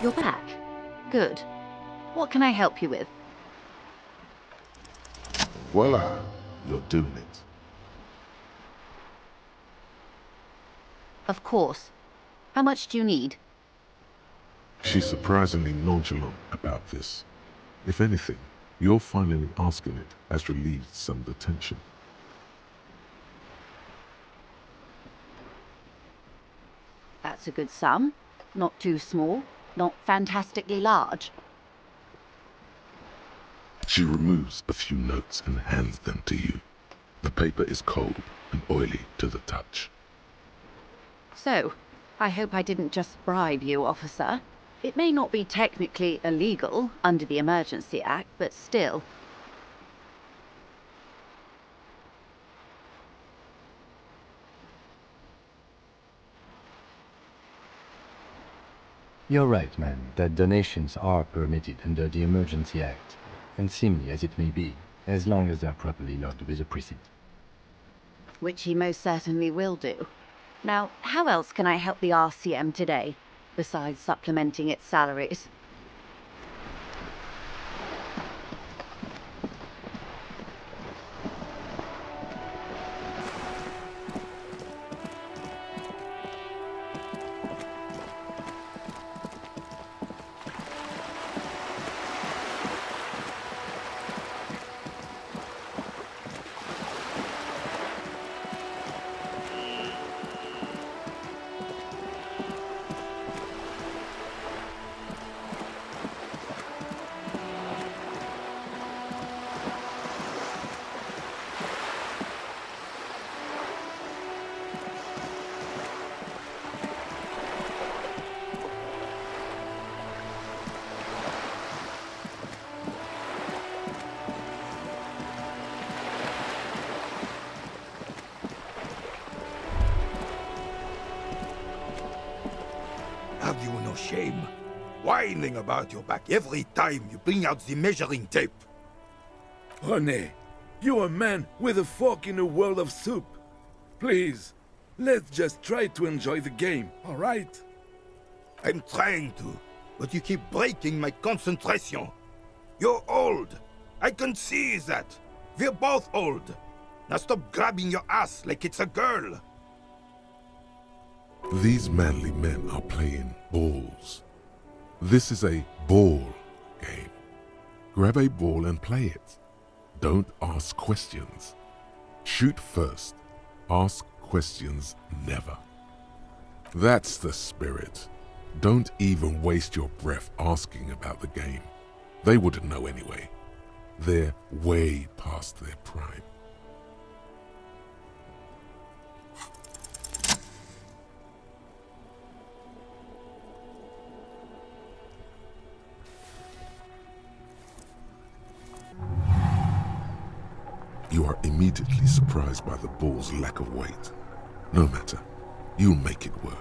You're back. Good. What can I help you with? Voila, you're doing it. Of course. How much do you need? She's surprisingly nonchalant about this. If anything, you're finally asking it has relieved some of the tension. That's a good sum. Not too small, not fantastically large. She removes a few notes and hands them to you. The paper is cold and oily to the touch. So, I hope I didn't just bribe you, officer. It may not be technically illegal under the Emergency Act, but still. You're right, man, that donations are permitted under the Emergency Act, unseemly as it may be, as long as they're properly logged with a precinct. Which he most certainly will do. Now, how else can I help the RCM today, besides supplementing its salaries? Have you no shame? Whining about your back every time you bring out the measuring tape. René, you're a man with a fork in a world of soup. Please, let's just try to enjoy the game, all right? I'm trying to, but you keep breaking my concentration. You're old. I can see that. We're both old. Now stop grabbing your ass like it's a girl. These manly men are playing balls. This is a ball game. Grab a ball and play it. Don't ask questions. Shoot first. Ask questions never. That's the spirit. Don't even waste your breath asking about the game. They wouldn't know anyway. They're way past their prime. You are immediately surprised by the ball's lack of weight. No matter, you'll make it work.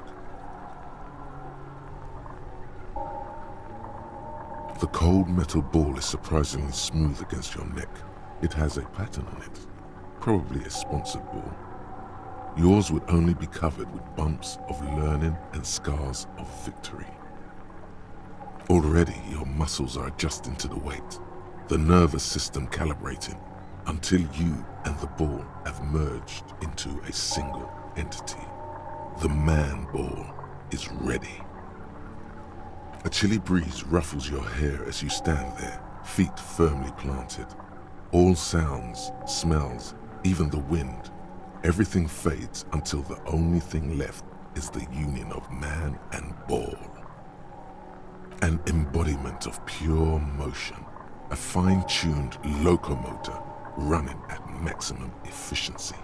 The cold metal ball is surprisingly smooth against your neck. It has a pattern on it, probably a sponsored ball. Yours would only be covered with bumps of learning and scars of victory. Already your muscles are adjusting to the weight, the nervous system calibrating, until you and the ball have merged into a single entity. The man ball is ready. A chilly breeze ruffles your hair as you stand there, feet firmly planted. All sounds, smells, even the wind, everything fades until the only thing left is the union of man and ball. An embodiment of pure motion, a fine-tuned locomotor running at maximum efficiency.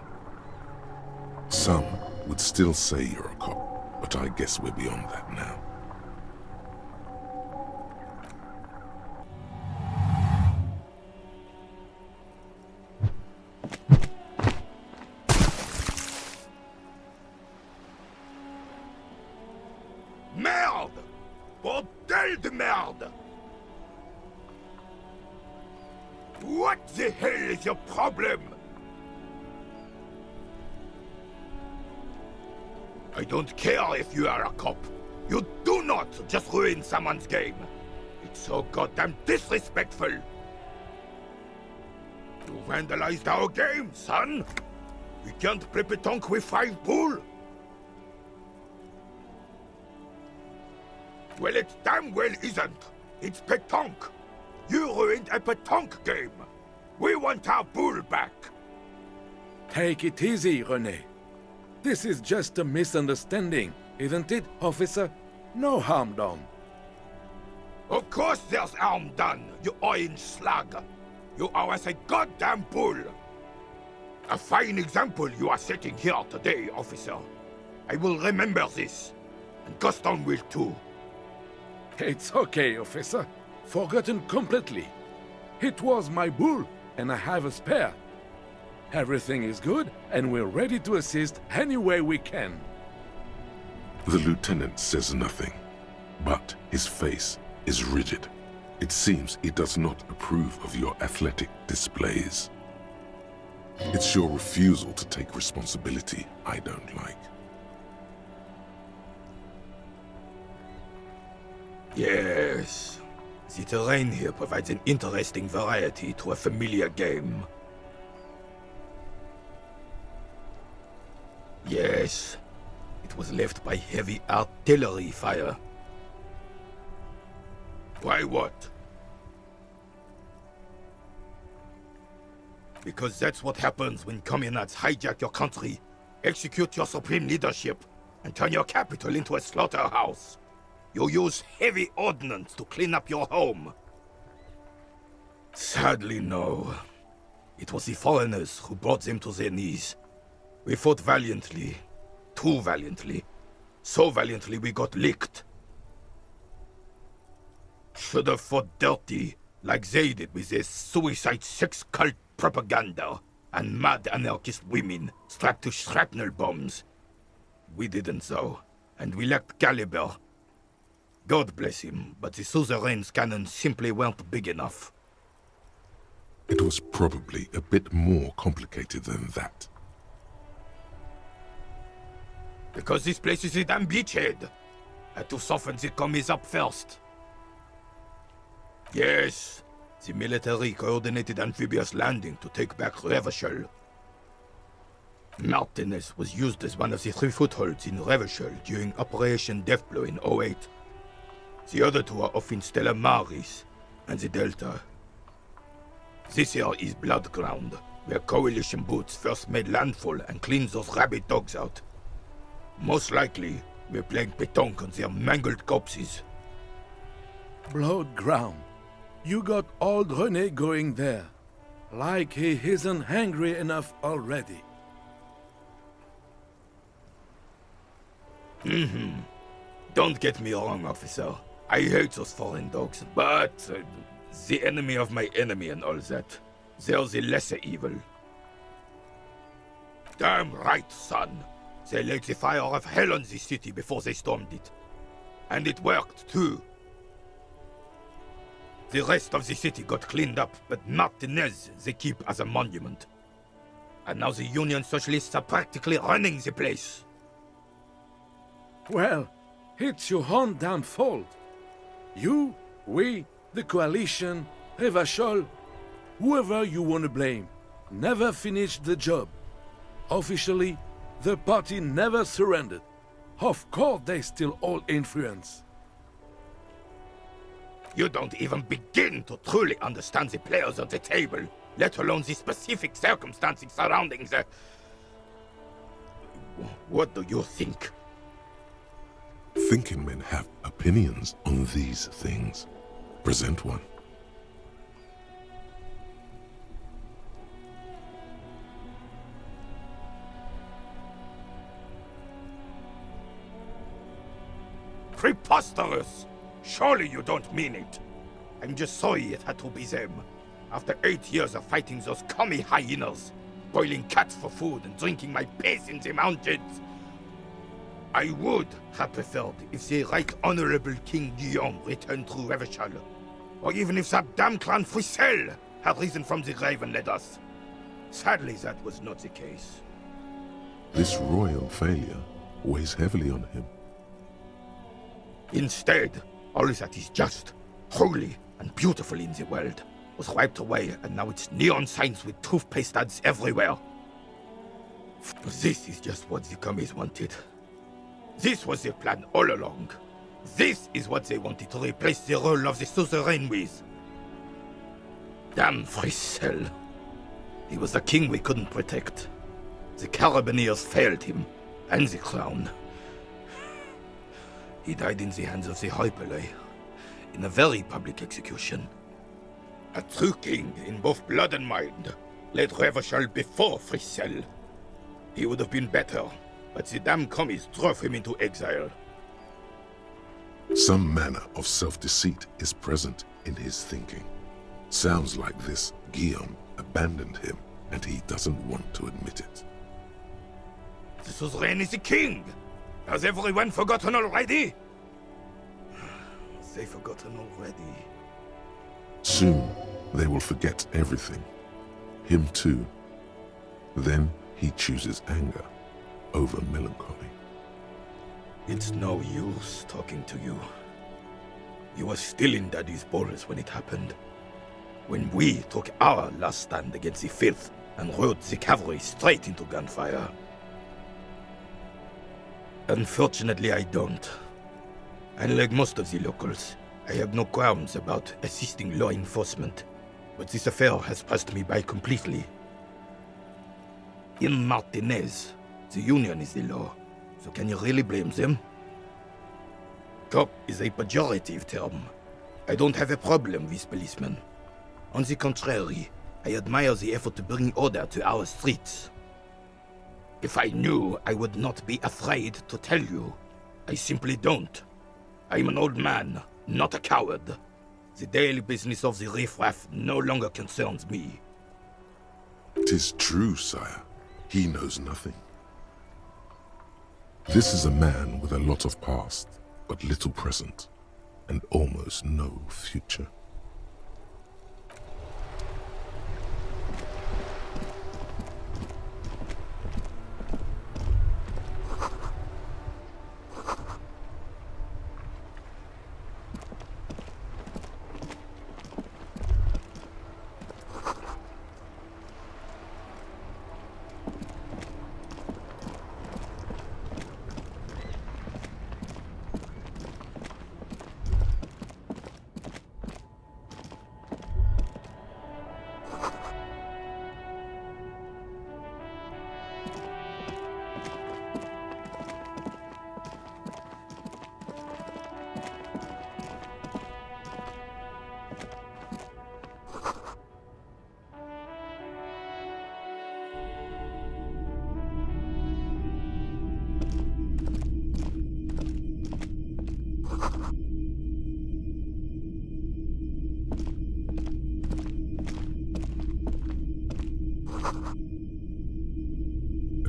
Some would still say you're a cop, but I guess we're beyond that now. Merde! Bordel de merde! What the hell is your problem? I don't care if you are a cop. You do not just ruin someone's game. It's so goddamn disrespectful. You vandalized our game, son. We can't play pétanque with 5 bull. Well, it damn well isn't. It's pétanque. You ruined a pétanque game. We want our bull back. Take it easy, René. This is just a misunderstanding, isn't it, officer? No harm done. Of course there's harm done, you orange slug. You owe us a goddamn bull. A fine example you are setting here today, officer. I will remember this. And Gaston will too. It's okay, officer. Forgotten completely. It was my bull, and I have a spare. Everything is good, and we're ready to assist any way we can. The lieutenant says nothing, but his face is rigid. It seems he does not approve of your athletic displays. It's your refusal to take responsibility I don't like. Yes. The terrain here provides an interesting variety to a familiar game. Yes. It was left by heavy artillery fire. Why what? Because that's what happens when communards hijack your country, execute your supreme leadership, and turn your capital into a slaughterhouse. You use heavy ordnance to clean up your home. Sadly, no. It was the foreigners who brought them to their knees. We fought valiantly. Too valiantly. So valiantly we got licked. Should have fought dirty, like they did with their suicide sex cult propaganda and mad anarchist women strapped to shrapnel bombs. We didn't though, and we lacked caliber. God bless him, but the suzerain's cannons simply weren't big enough. It was probably a bit more complicated than that. Because this place is a damn beachhead. Had to soften the commies up first. Yes, the military coordinated amphibious landing to take back Revachol. Martinaise was used as one of the 3 footholds in Revachol during Operation Deathblow in 08. The other 2 are off in Stella Maris and the Delta. This here is Blood Ground, where coalition boots first made landfall and cleaned those rabid dogs out. Most likely, we're playing pétanque on their mangled corpses. Blood ground. You got old René going there. Like he isn't hungry enough already. Don't get me wrong, officer. I hate those foreign dogs, but the enemy of my enemy and all that. They're the lesser evil. Damn right, son. They laid the fire of hell on the city before they stormed it. And it worked, too. The rest of the city got cleaned up, but Martinaise they keep as a monument. And now the Union Socialists are practically running the place. Well, it's your own damn fault. You, we, the coalition, Revachol, whoever you want to blame, never finished the job. Officially, the party never surrendered. Of course they still hold influence. You don't even begin to truly understand the players at the table, let alone the specific circumstances surrounding the... What do you think? Thinking men have opinions on these things. Present one. Preposterous! Surely you don't mean it. I'm just sorry it had to be them. After 8 years of fighting those commie hyenas, boiling cats for food and drinking my piss in the mountains, I would have preferred if the Right Honorable King Guillaume returned through Revachol, or even if that damn clan Frisel had risen from the grave and led us. Sadly, that was not the case. This royal failure weighs heavily on him. Instead, all that is just, holy, and beautiful in the world was wiped away, and now it's neon signs with toothpaste ads everywhere. This is just what the commies wanted. This was their plan all along. This is what they wanted to replace the role of the suzerain with. Damn Frissel. He was the king we couldn't protect. The Carabineers failed him, and the crown. He died in the hands of the Hyperlay, in a very public execution. A true king in both blood and mind led Revachol before Frissel. He would have been better, but the damn commies drove him into exile. Some manner of self-deceit is present in his thinking. Sounds like this Guillaume abandoned him, and he doesn't want to admit it. The suzerain is the king! Has everyone forgotten already? They've forgotten already. Soon, they will forget everything. Him too. Then he chooses anger over melancholy. It's no use talking to you. You were still in Daddy's balls when it happened. When we took our last stand against the filth and rode the cavalry straight into gunfire. Unfortunately, I don't. Unlike most of the locals, I have no qualms about assisting law enforcement, but this affair has passed me by completely. In Martinaise, the union is the law, so can you really blame them? Cop is a pejorative term. I don't have a problem with policemen. On the contrary, I admire the effort to bring order to our streets. If I knew, I would not be afraid to tell you. I simply don't. I'm an old man, not a coward. The daily business of the riffraff no longer concerns me. 'Tis true, sire. He knows nothing. This is a man with a lot of past, but little present, and almost no future.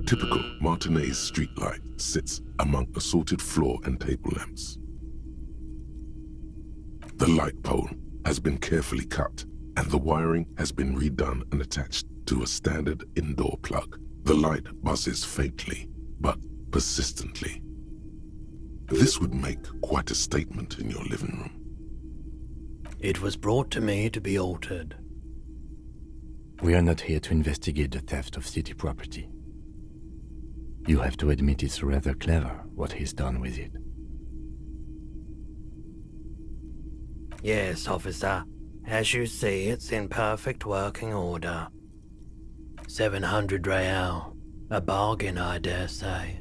A typical Martinaise streetlight sits among assorted floor and table lamps. The light pole has been carefully cut, and the wiring has been redone and attached to a standard indoor plug. The light buzzes faintly, but persistently. This would make quite a statement in your living room. It was brought to me to be altered. We are not here to investigate the theft of city property. You have to admit it's rather clever what he's done with it. Yes, officer. As you see, it's in perfect working order. 700 real. A bargain, I dare say.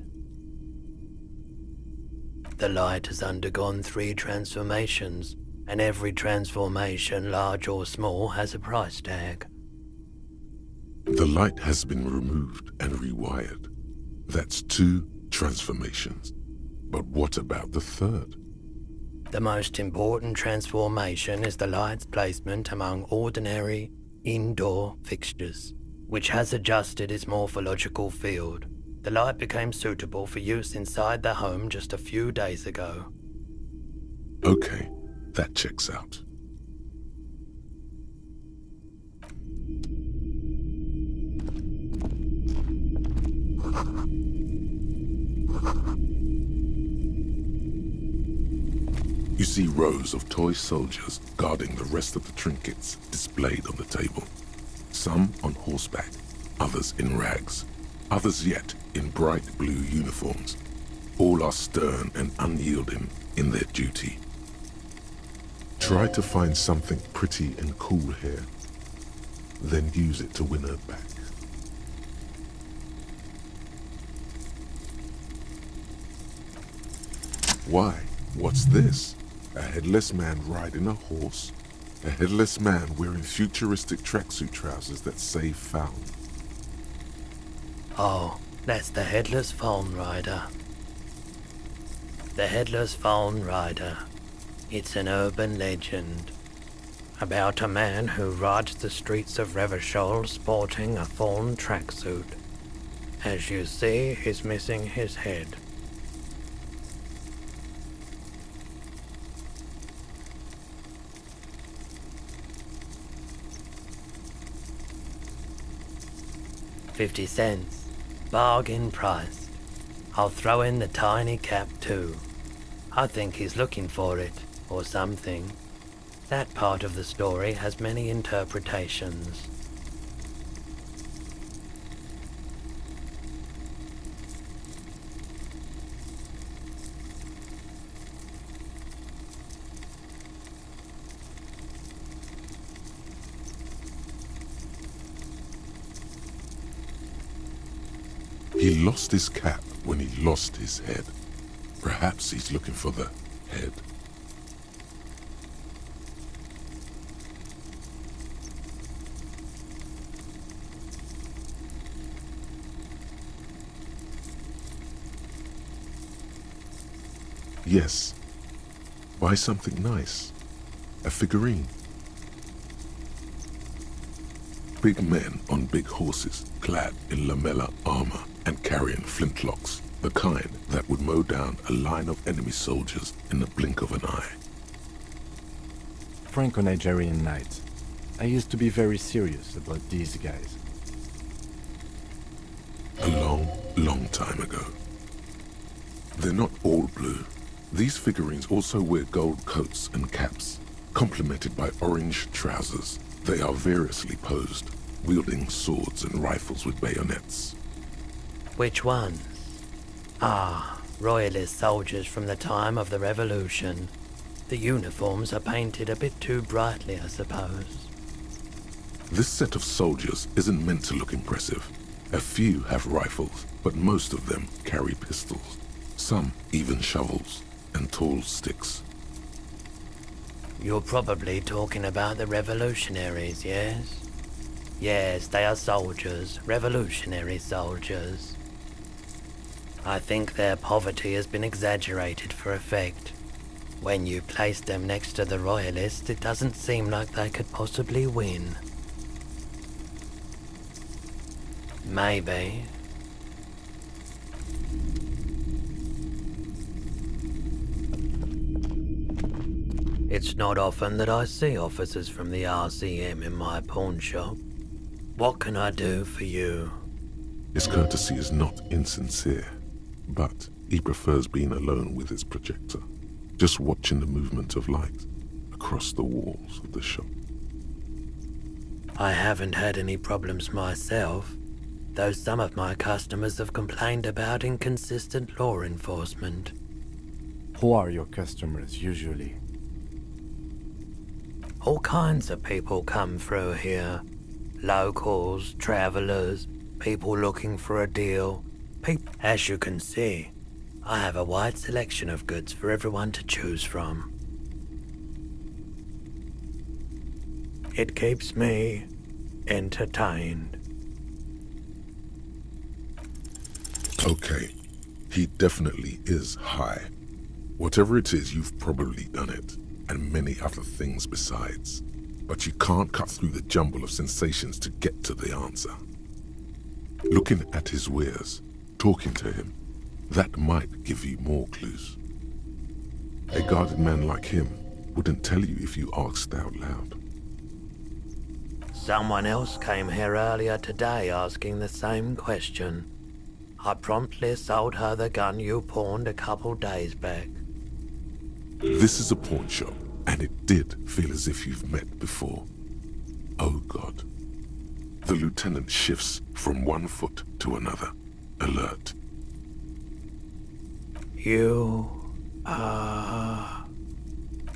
The light has undergone 3 transformations, and every transformation, large or small, has a price tag. The light has been removed and rewired. That's 2 transformations. But what about the third? The most important transformation is the light's placement among ordinary indoor fixtures, which has adjusted its morphological field. The light became suitable for use inside the home just a few days ago. Okay, that checks out. see rows of toy soldiers guarding the rest of the trinkets displayed on the table. Some on horseback, others in rags, others yet in bright blue uniforms. All are stern and unyielding in their duty. Try to find something pretty and cool here, then use it to win her back. Why? What's this? A headless man riding a horse? A headless man wearing futuristic tracksuit trousers that say found. Oh, that's the Headless Phone Rider. The Headless Phone Rider. It's an urban legend about a man who rides the streets of Revachol sporting a fawn tracksuit. As you see, he's missing his head. $50. Bargain priced. I'll throw in the tiny cap too. I think he's looking for it, or something. That part of the story has many interpretations. He lost his cap when he lost his head. Perhaps he's looking for the head. Yes. Buy something nice. A figurine. Big men on big horses, clad in lamella armor and carrying flintlocks, the kind that would mow down a line of enemy soldiers in the blink of an eye. Franco-Nigerian knight. I used to be very serious about these guys. A long, long time ago. They're not all blue. These figurines also wear gold coats and caps, complemented by orange trousers. They are variously posed, wielding swords and rifles with bayonets. Which ones? Ah, royalist soldiers from the time of the Revolution. The uniforms are painted a bit too brightly, I suppose. This set of soldiers isn't meant to look impressive. A few have rifles, but most of them carry pistols. Some even shovels and tall sticks. You're probably talking about the revolutionaries, yes? Yes, they are soldiers, revolutionary soldiers. I think their poverty has been exaggerated for effect. When you place them next to the royalists, it doesn't seem like they could possibly win. Maybe. It's not often that I see officers from the RCM in my pawn shop. What can I do for you? His courtesy is not insincere, but he prefers being alone with his projector, just watching the movement of light across the walls of the shop. I haven't had any problems myself, though some of my customers have complained about inconsistent law enforcement. Who are your customers usually? All kinds of people come through here. Locals, travelers, people looking for a deal. As you can see, I have a wide selection of goods for everyone to choose from. It keeps me entertained. Okay, he definitely is high. Whatever it is, you've probably done it, and many other things besides. But you can't cut through the jumble of sensations to get to the answer. Looking at his wares, talking to him, that might give you more clues. A guarded man like him wouldn't tell you if you asked out loud. Someone else came here earlier today asking the same question. I promptly sold her the gun you pawned a couple days back. This is a pawn shop, and it did feel as if you've met before. Oh God. The lieutenant shifts from one foot to another, alert. You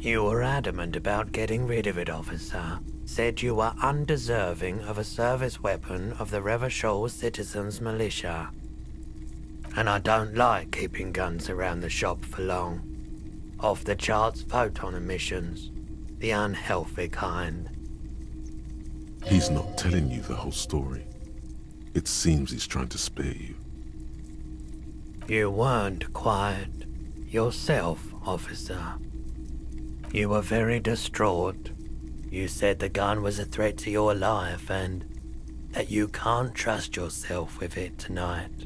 were adamant about getting rid of it, officer. Said you were undeserving of a service weapon of the Revachol Citizens Militia. And I don't like keeping guns around the shop for long. Off the charts photon emissions. The unhealthy kind. He's not telling you the whole story. It seems he's trying to spare you. You weren't quiet yourself, officer. You were very distraught. You said the gun was a threat to your life and that you can't trust yourself with it tonight,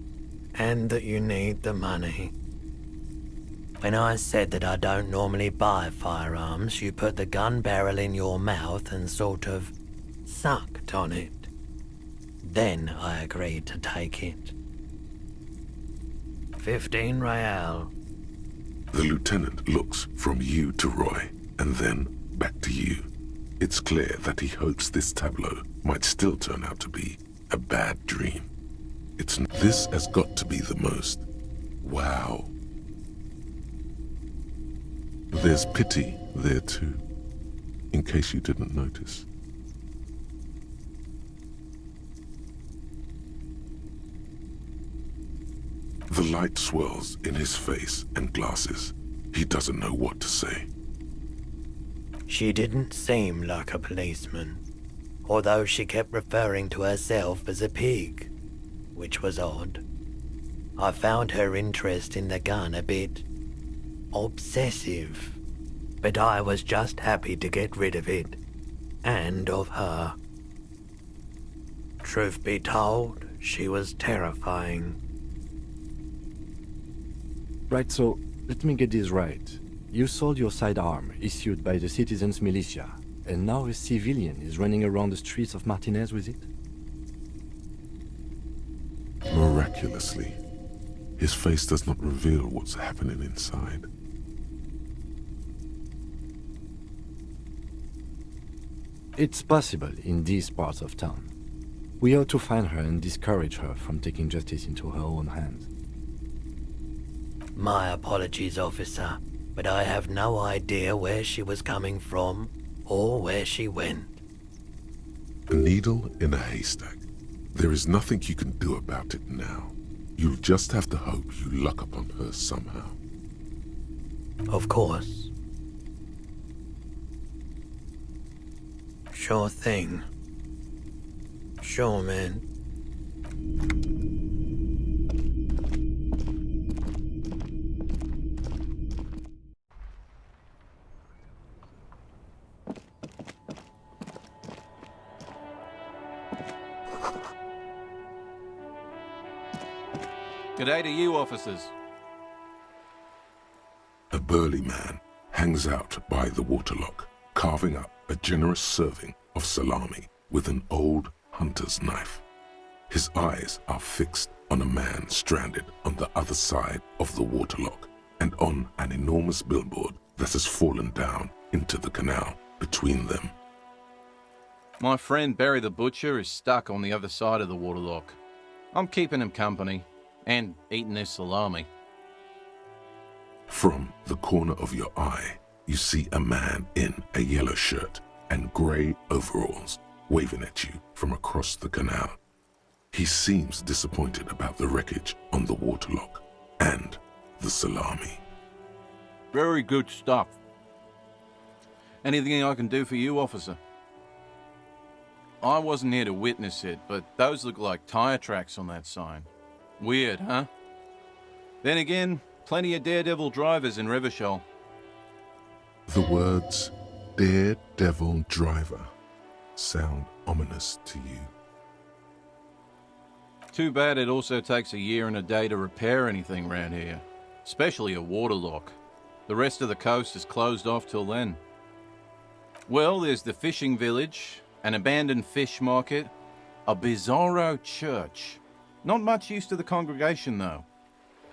and that you need the money. When I said that I don't normally buy firearms, you put the gun barrel in your mouth and sort of sucked on it. Then I agreed to take it. 15 real. The lieutenant looks from you to Roy, and then back to you. It's clear that he hopes this tableau might still turn out to be a bad dream. This has got to be the most. Wow. There's pity there too, in case you didn't notice. The light swirls in his face and glasses. He doesn't know what to say. She didn't seem like a policeman, although she kept referring to herself as a pig, which was odd. I found her interest in the gun a bit obsessive, but I was just happy to get rid of it, and of her. Truth be told, she was terrifying. Right, so let me get this right. You sold your sidearm, issued by the Citizens Militia, and now a civilian is running around the streets of Martinaise with it? Miraculously, his face does not reveal what's happening inside. It's possible in these parts of town. We ought to find her and discourage her from taking justice into her own hands. My apologies, officer, but I have no idea where she was coming from or where she went. A needle in a haystack. There is nothing you can do about it now. You'll just have to hope you luck upon her somehow. Of course. Sure thing. Sure, man. G'day to you, officers. A burly man hangs out by the waterlock, carving up a generous serving of salami with an old hunter's knife. His eyes are fixed on a man stranded on the other side of the waterlock and on an enormous billboard that has fallen down into the canal between them. My friend Barry the Butcher is stuck on the other side of the waterlock. I'm keeping him company and eating his salami. From the corner of your eye, you see a man in a yellow shirt and grey overalls waving at you from across the canal. He seems disappointed about the wreckage on the waterlock and the salami. Very good stuff. Anything I can do for you, officer? I wasn't here to witness it, but those look like tire tracks on that sign. Weird, huh? Then again, plenty of daredevil drivers in Revachol. The words daredevil driver sound ominous to you. Too bad it also takes a year and a day to repair anything around here, especially a waterlock. The rest of the coast is closed off till then. Well, there's the fishing village, an abandoned fish market, a bizarro church. Not much use to the congregation, though.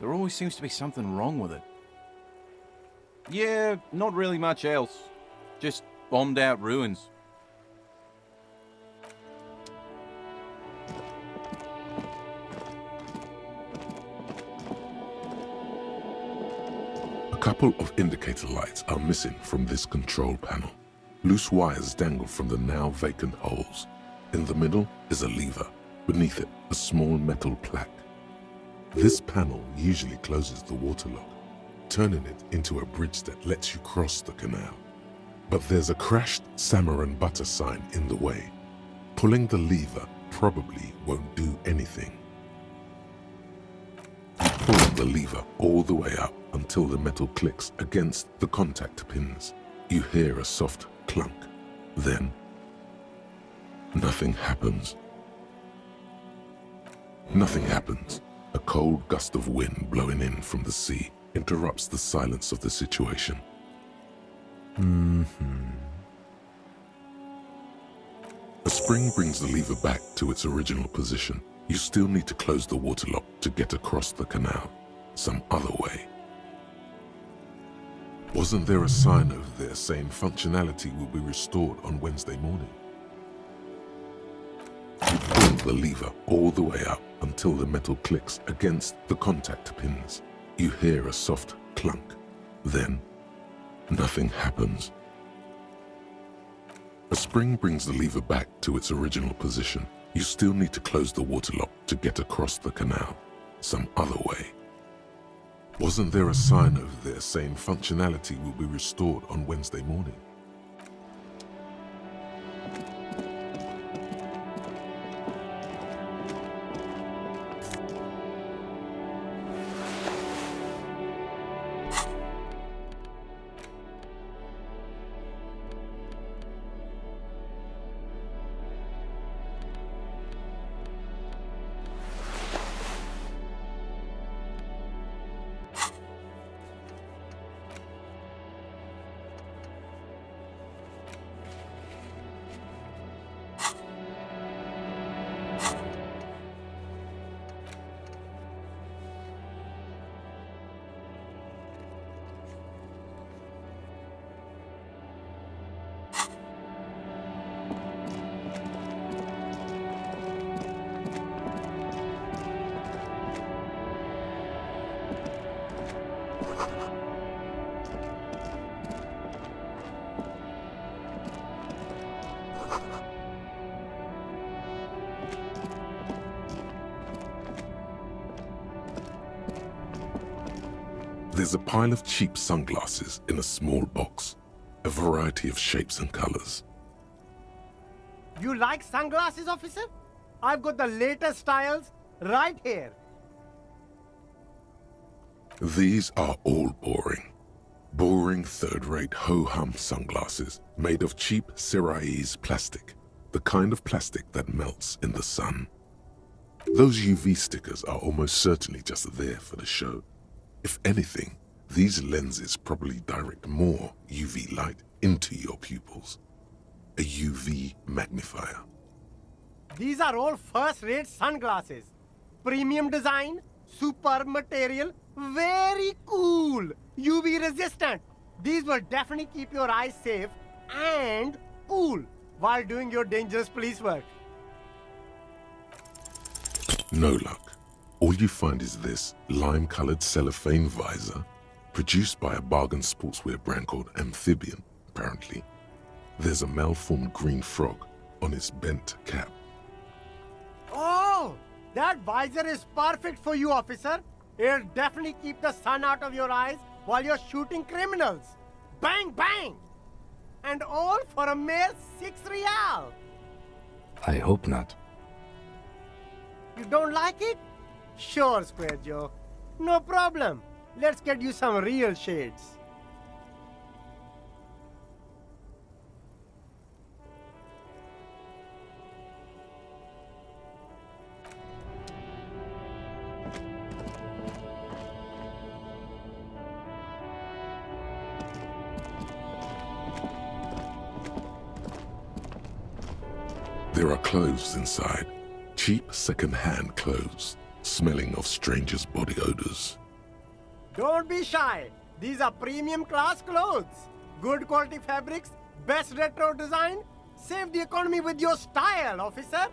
There always seems to be something wrong with it. Yeah, not really much else. Just bombed out ruins. A couple of indicator lights are missing from this control panel. Loose wires dangle from the now vacant holes. In the middle is a lever. Beneath it, a small metal plaque. This panel usually closes the waterlock, turning it into a bridge that lets you cross the canal. But there's a crashed salmon and butter sign in the way. Pulling the lever probably won't do anything. Pull the lever all the way up until the metal clicks against the contact pins. You hear a soft clunk. Then, nothing happens. Nothing happens. A cold gust of wind blowing in from the sea interrupts the silence of the situation. A spring brings the lever back to its original position. You still need to close the waterlock to get across the canal, some other way. Wasn't there a sign over there saying functionality will be restored on Wednesday morning? You pull the lever all the way up until the metal clicks against the contact pins. You hear a soft clunk. Then, nothing happens. A spring brings the lever back to its original position. You still need to close the waterlock to get across the canal, some other way. Wasn't there a sign over there saying functionality will be restored on Wednesday morning? There's a pile of cheap sunglasses in a small box, a variety of shapes and colors. You like sunglasses, officer? I've got the latest styles right here. These are all boring. Boring third-rate ho-hum sunglasses made of cheap Seraise plastic, the kind of plastic that melts in the sun. Those UV stickers are almost certainly just there for the show. If anything, these lenses probably direct more UV light into your pupils. A UV magnifier. These are all first-rate sunglasses. Premium design, superb material, very cool, UV resistant. These will definitely keep your eyes safe and cool while doing your dangerous police work. No luck. All you find is this lime-colored cellophane visor, produced by a bargain sportswear brand called Amphibian, apparently. There's a malformed green frog on its bent cap. Oh, that visor is perfect for you, officer. It'll definitely keep the sun out of your eyes while you're shooting criminals. Bang, bang! And all for a mere 6 real. I hope not. You don't like it? Sure, Square Joe. No problem. Let's get you some real shades. There are clothes inside. Cheap second-hand clothes, smelling of strangers' body odors. Don't be shy. These are premium class clothes. Good quality fabrics, best retro design. Save the economy with your style, officer.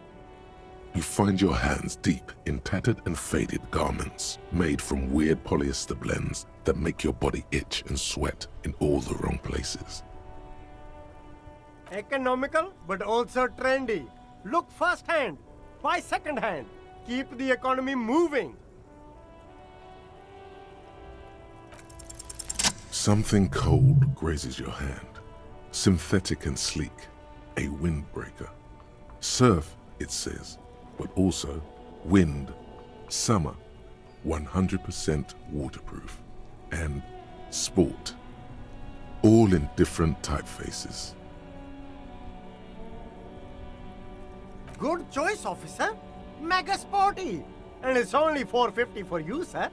You find your hands deep in tattered and faded garments made from weird polyester blends that make your body itch and sweat in all the wrong places. Economical, but also trendy. Look first-hand, buy second-hand. Keep the economy moving. Something cold grazes your hand. Synthetic and sleek. A windbreaker. Surf, it says, but also wind, summer, 100% waterproof, and sport. All in different typefaces. Good choice, officer. Mega sporty. And it's only $4.50 for you, sir.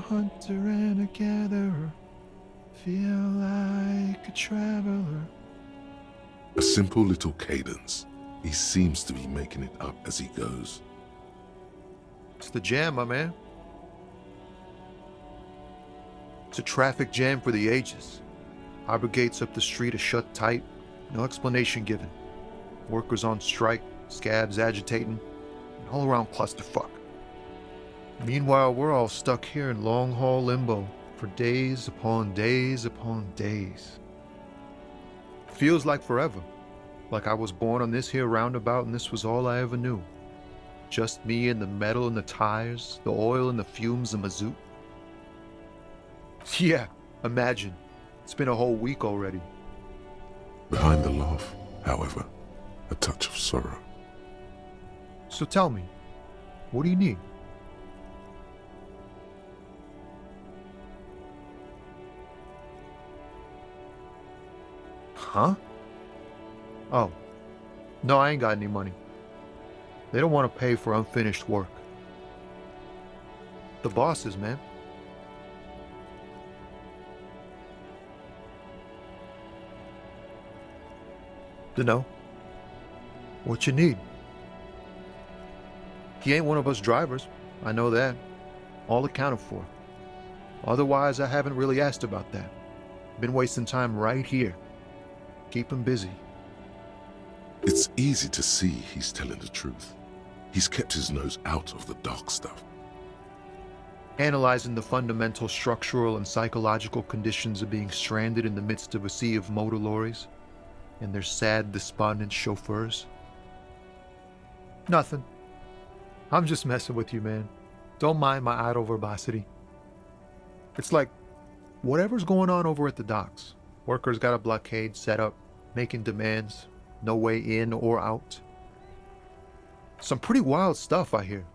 Hunter and a gatherer, feel like a traveler. A simple little cadence. He seems to be making it up as he goes. It's the jam, my man. It's a traffic jam for the ages. Harbor gates up the street are shut tight, no explanation given. Workers on strike, scabs agitating, an all-around clusterfuck. Meanwhile, we're all stuck here in long-haul limbo for days upon days upon days. Feels like forever. Like I was born on this here roundabout and this was all I ever knew. Just me and the metal and the tires, the oil and the fumes and mazout. Yeah, imagine. It's been a whole week already. Behind the laugh, however, a touch of sorrow. So tell me, what do you need? Huh? Oh. No, I ain't got any money. They don't want to pay for unfinished work. The bosses, man. Dunno. What you need? He ain't one of us drivers. I know that. All accounted for. Otherwise, I haven't really asked about that. Been wasting time right here. Keep him busy. It's easy to see he's telling the truth. He's kept his nose out of the dark stuff. Analyzing the fundamental structural and psychological conditions of being stranded in the midst of a sea of motor lorries and their sad, despondent chauffeurs. Nothing. I'm just messing with you, man. Don't mind my idle verbosity. It's like, whatever's going on over at the docks. Workers got a blockade set up, making demands, no way in or out. Some pretty wild stuff, I hear.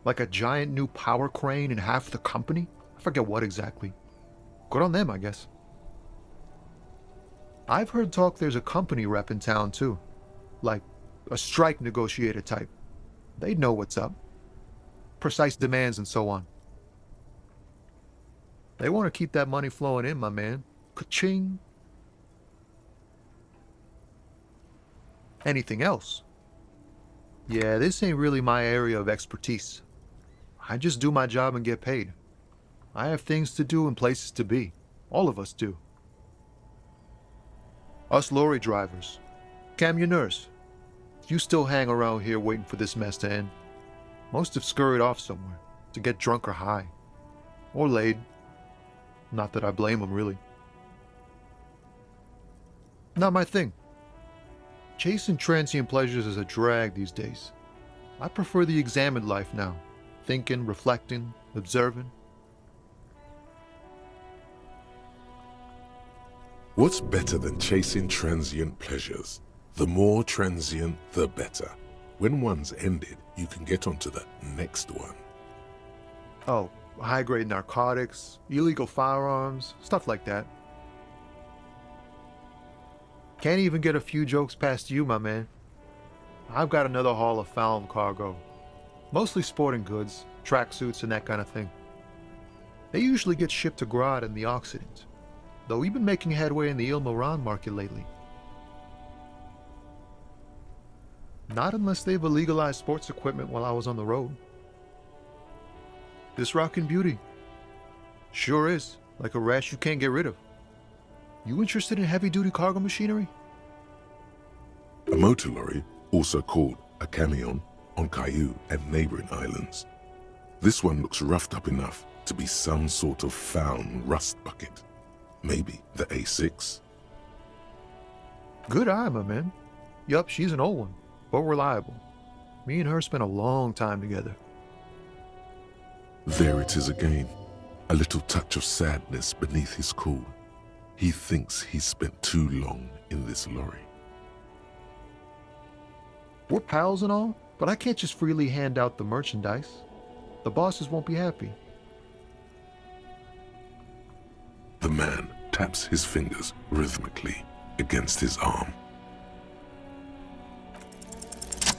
Like a giant new power crane in half the company? I forget what exactly. Good on them, I guess. I've heard talk there's a company rep in town, too. Like a strike negotiator type. They'd know what's up. Precise demands and so on. They want to keep that money flowing in, my man. Ka-ching. Anything else? Yeah, this ain't really my area of expertise. I just do my job and get paid. I have things to do and places to be. All of us do. Us lorry drivers. Camionneurs. You still hang around here waiting for this mess to end. Most have scurried off somewhere to get drunk or high. Or laid. Not that I blame them, really. Not my thing. Chasing transient pleasures is a drag these days. I prefer the examined life now. Thinking, reflecting, observing. What's better than chasing transient pleasures? The more transient, the better. When one's ended, you can get onto the next one. Oh, high-grade narcotics, illegal firearms, stuff like that. Can't even get a few jokes past you, my man. I've got another haul of found cargo. Mostly sporting goods, tracksuits, and that kind of thing. They usually get shipped to Grad in the Occident, though we've been making headway in the Ilmaran market lately. Not unless they've illegalized sports equipment while I was on the road. This rockin' beauty. Sure is, like a rash you can't get rid of. You interested in heavy-duty cargo machinery? A motor lorry, also called a camion, on Caillou and neighboring islands. This one looks roughed up enough to be some sort of found rust bucket. Maybe the A6? Good eye, my man. Yup, she's an old one, but reliable. Me and her spent a long time together. There it is again. A little touch of sadness beneath his cool. He thinks he's spent too long in this lorry. We're pals and all, but I can't just freely hand out the merchandise. The bosses won't be happy. The man taps his fingers rhythmically against his arm.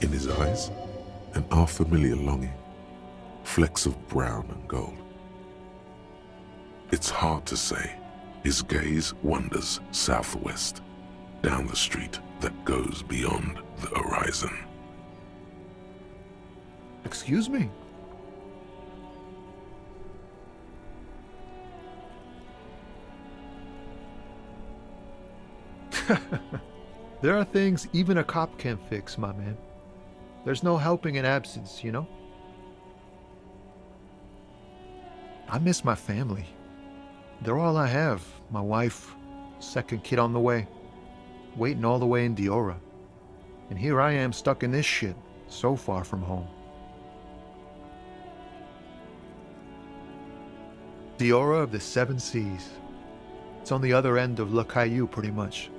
In his eyes, an unfamiliar longing, flecks of brown and gold. It's hard to say. His gaze wanders southwest, down the street that goes beyond the horizon. Excuse me? There are things even a cop can't fix, my man. There's no helping in absence, you know? I miss my family. They're all I have. My wife, second kid on the way, waiting all the way in Diora. And here I am stuck in this shit, so far from home. Diora of the Seven Seas. It's on the other end of Le Caillou, pretty much,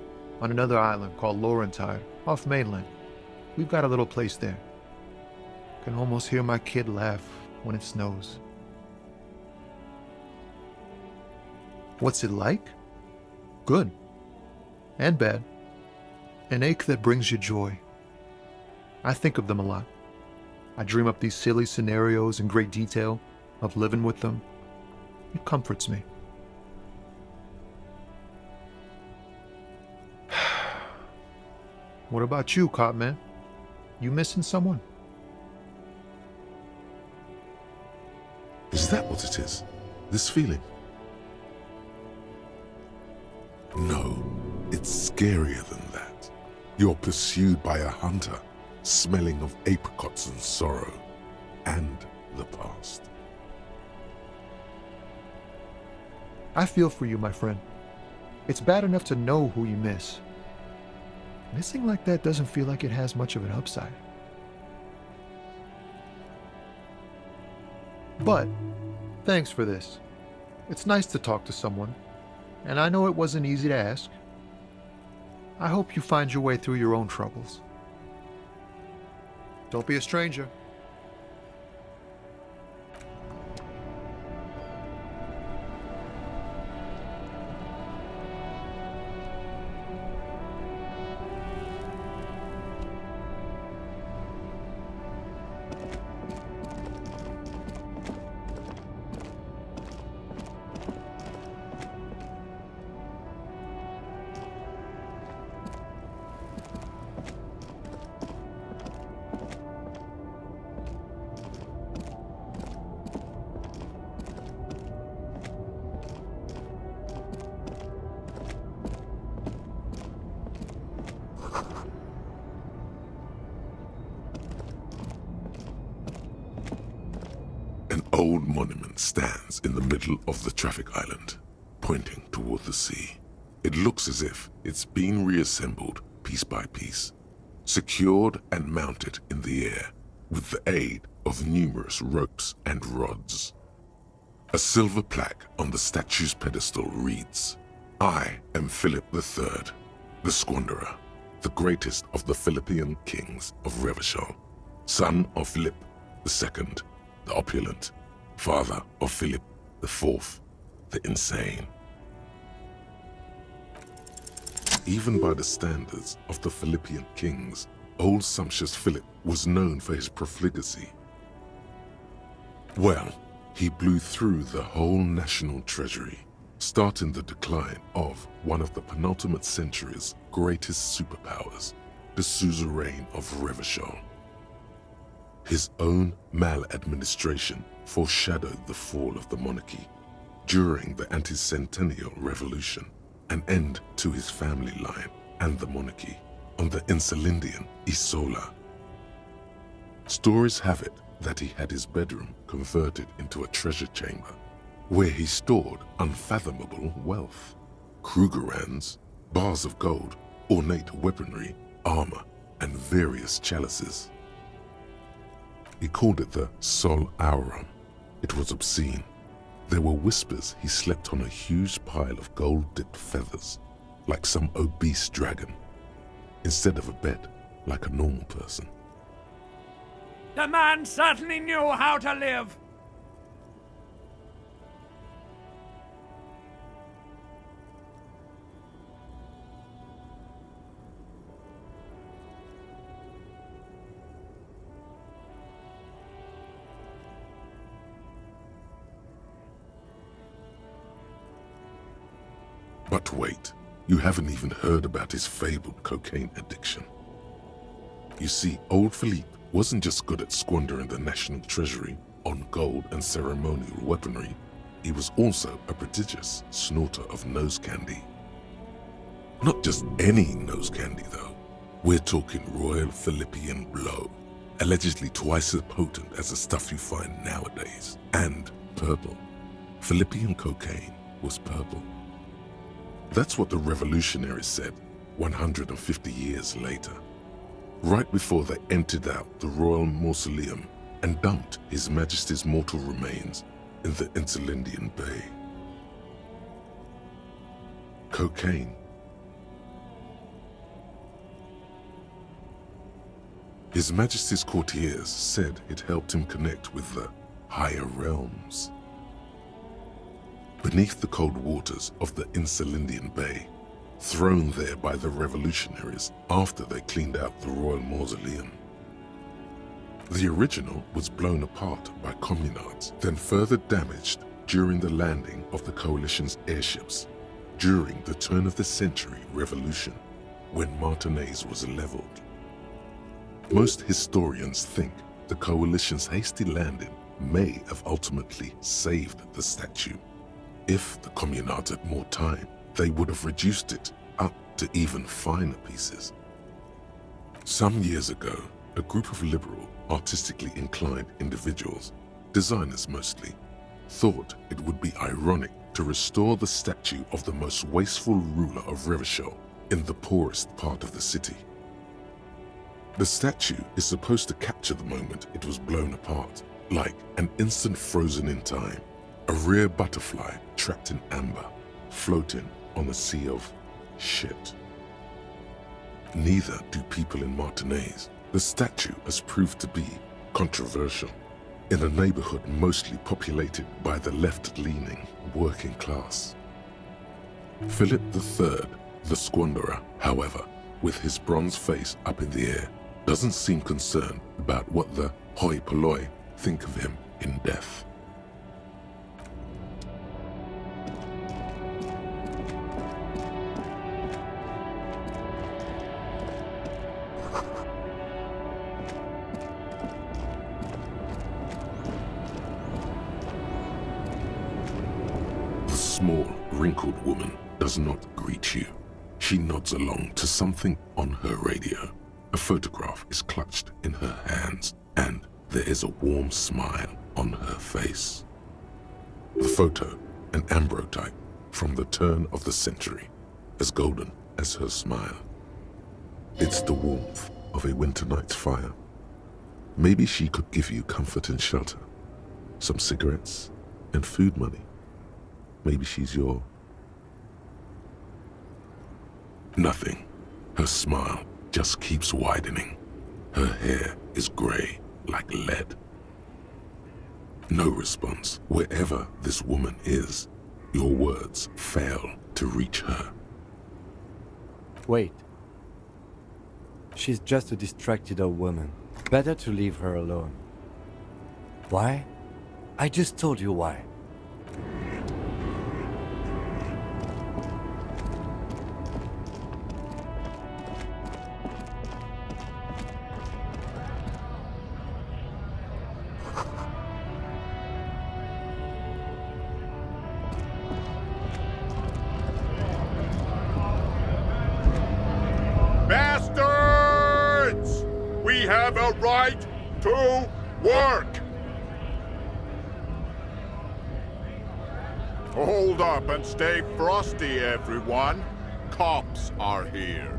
on another island called Laurentide, off mainland. We've got a little place there. Can almost hear my kid laugh when it snows. What's it like? Good. And bad. An ache that brings you joy. I think of them a lot. I dream up these silly scenarios in great detail of living with them. It comforts me. What about you, cop man? You missing someone? Is that what it is? This feeling? No, it's scarier than that. You're pursued by a hunter, smelling of apricots and sorrow, and the past. I feel for you, my friend. It's bad enough to know who you miss. Missing like that doesn't feel like it has much of an upside. But, thanks for this. It's nice to talk to someone, and I know it wasn't easy to ask. I hope you find your way through your own troubles. Don't be a stranger. Old monument stands in the middle of the traffic island, pointing toward the sea. It looks as if it's been reassembled piece by piece, secured and mounted in the air with the aid of numerous ropes and rods. A silver plaque on the statue's pedestal reads, "I am Philip III, the Squanderer, the greatest of the Philippian kings of Revachol, son of Philip II, the opulent, father of Philip IV, the insane." Even by the standards of the Philippian kings, old sumptuous Philip was known for his profligacy. Well, he blew through the whole national treasury, starting the decline of one of the penultimate century's greatest superpowers, the suzerain of Revachol. His own maladministration foreshadowed the fall of the monarchy during the anti-centennial revolution, an end to his family line and the monarchy on the Insulindian Isola. Stories have it that he had his bedroom converted into a treasure chamber where he stored unfathomable wealth, Krugerrands, bars of gold, ornate weaponry, armor, and various chalices. He called it the Sol Auron. It was obscene. There were whispers he slept on a huge pile of gold-dipped feathers, like some obese dragon, instead of a bed, like a normal person. The man certainly knew how to live. But wait, you haven't even heard about his fabled cocaine addiction. You see, old Philippe wasn't just good at squandering the national treasury on gold and ceremonial weaponry, he was also a prodigious snorter of nose candy. Not just any nose candy though. We're talking Royal Philippian Blow, allegedly twice as potent as the stuff you find nowadays, and purple. Philippian cocaine was purple. That's what the revolutionaries said 150 years later, right before they emptied out the royal mausoleum and dumped His Majesty's mortal remains in the Insulindian Bay. Cocaine. His Majesty's courtiers said it helped him connect with the higher realms. Beneath the cold waters of the Insulindian Bay, thrown there by the revolutionaries after they cleaned out the royal mausoleum. The original was blown apart by communards, then further damaged during the landing of the coalition's airships during the turn of the century revolution, when Martinaise was leveled. Most historians think the coalition's hasty landing may have ultimately saved the statue. If the communards had more time, they would have reduced it up to even finer pieces. Some years ago, a group of liberal, artistically inclined individuals, designers mostly, thought it would be ironic to restore the statue of the most wasteful ruler of Revachol in the poorest part of the city. The statue is supposed to capture the moment it was blown apart, like an instant frozen in time. A rare butterfly trapped in amber, floating on a sea of shit. Neither do people in Martinaise. The statue has proved to be controversial in a neighborhood mostly populated by the left-leaning working class. Philip III, the squanderer, however, with his bronze face up in the air, doesn't seem concerned about what the hoi polloi think of him in death. The small, wrinkled woman does not greet you. She nods along to something on her radio. A photograph is clutched in her hands, and there is a warm smile on her face. The photo, an ambrotype from the turn of the century, as golden as her smile. It's the warmth of a winter night's fire. Maybe she could give you comfort and shelter, some cigarettes and food money. Maybe she's your... Nothing. Her smile just keeps widening. Her hair is gray like lead. No response. Wherever this woman is, your words fail to reach her. Wait. She's just a distracted old woman. Better to leave her alone. Why? I just told you why. Bastards! We have a right to work! Hold up and stay frosty, everyone. Cops are here.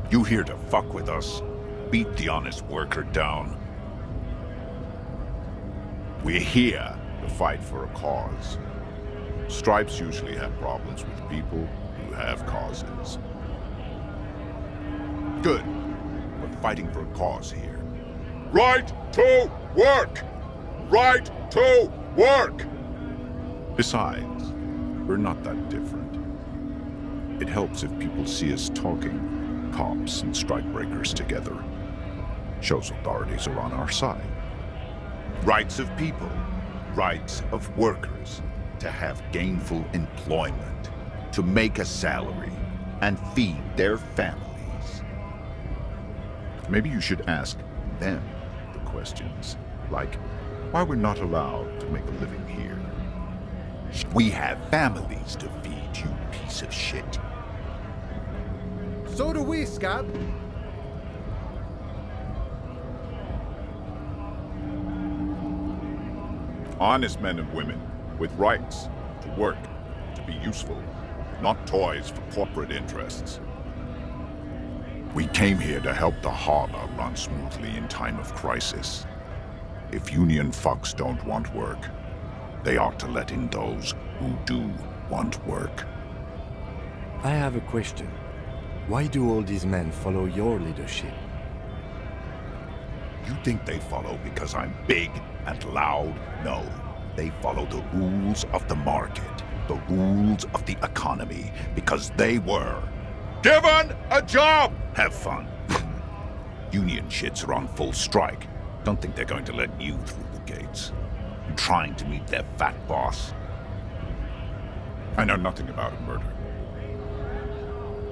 You here to fuck with us? Beat the honest worker down. We're here to fight for a cause. Stripes usually have problems with people who have causes. Good. We're fighting for a cause here. Right to work! Right to work! Besides, we're not that different. It helps if people see us talking, cops and strikebreakers together. Shows authorities are on our side. Rights of people, rights of workers, to have gainful employment, to make a salary, and feed their families. Maybe you should ask them the questions, like why we're not allowed to make a living here. We have families to feed, you piece of shit. So do we, Scott. Honest men and women with rights to work, to be useful, not toys for corporate interests. We came here to help the harbor run smoothly in time of crisis. If union fucks don't want work, they ought to let in those who do want work. I have a question. Why do all these men follow your leadership? You think they follow because I'm big and loud? No. They follow the rules of the market, the rules of the economy, because they were given a job! Have fun. Union shits are on full strike. Don't think they're going to let you through the gates. You're trying to meet their fat boss. I know nothing about a murder.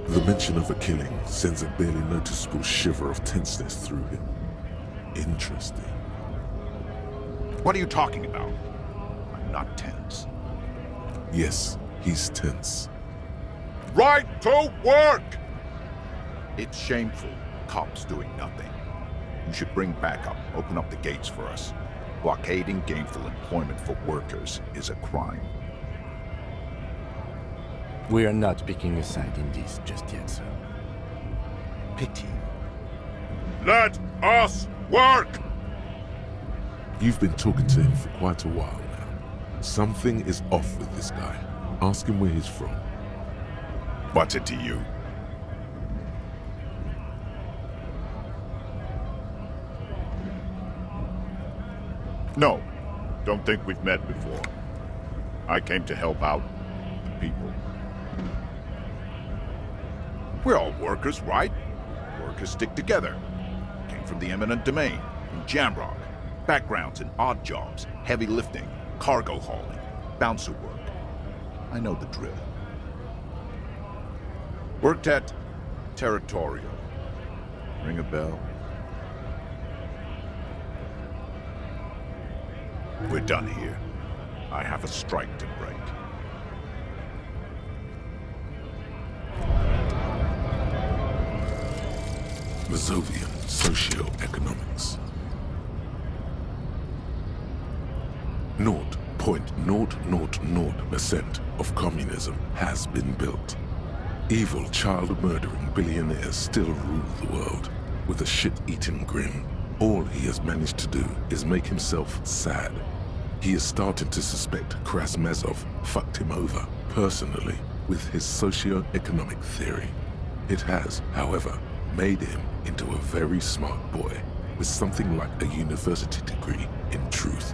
The mention of a killing sends a barely noticeable shiver of tenseness through him. Interesting. What are you talking about? I'm not tense. Yes, he's tense. Right to work! It's shameful. Cops doing nothing. You should bring backup, open up the gates for us. Blockading gainful employment for workers is a crime. We are not picking a side in this just yet, sir. Pity. Let us work! You've been talking to him for quite a while now. Something is off with this guy. Ask him where he's from. What's it to you? No, don't think we've met before. I came to help out the people. We're all workers, right? Workers stick together. Came from the eminent domain, in Jamrock. Backgrounds in odd jobs, heavy lifting, cargo hauling, bouncer work. I know the drill. Worked at Territorial. Ring a bell? We're done here. I have a strike to break. Mazovian Socioeconomics. 0.000% of communism has been built. Evil child-murdering billionaires still rule the world with a shit-eating grin. All he has managed to do is make himself sad. He is starting to suspect Krasmazov fucked him over, personally, with his socio-economic theory. It has, however, made him into a very smart boy with something like a university degree in truth.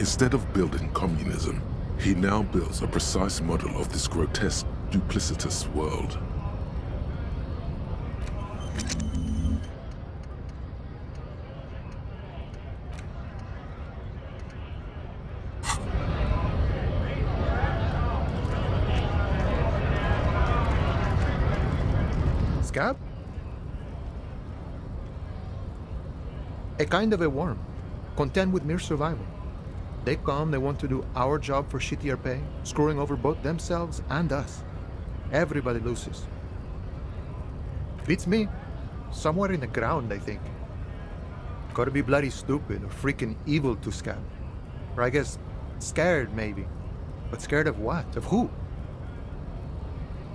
Instead of building communism, he now builds a precise model of this grotesque, duplicitous world. Scab? A kind of a worm, content with mere survival. They come, they want to do our job for shittier pay, screwing over both themselves and us. Everybody loses. Beats me. Somewhere in the ground, I think. Gotta be bloody stupid or freaking evil to scab. Or I guess scared, maybe. But scared of what? Of who?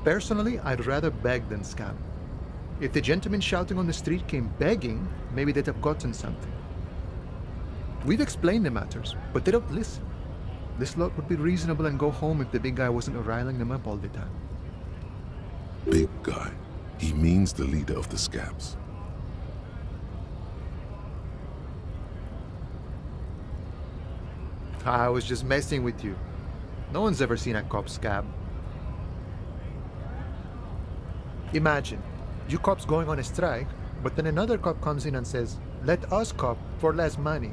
Personally, I'd rather beg than scab. If the gentleman shouting on the street came begging, maybe they'd have gotten something. We've explained the matters, but they don't listen. This lot would be reasonable and go home if the big guy wasn't riling them up all the time. Big guy. He means the leader of the scabs. I was just messing with you. No one's ever seen a cop scab. Imagine, you cops going on a strike, but then another cop comes in and says, "Let us cop for less money."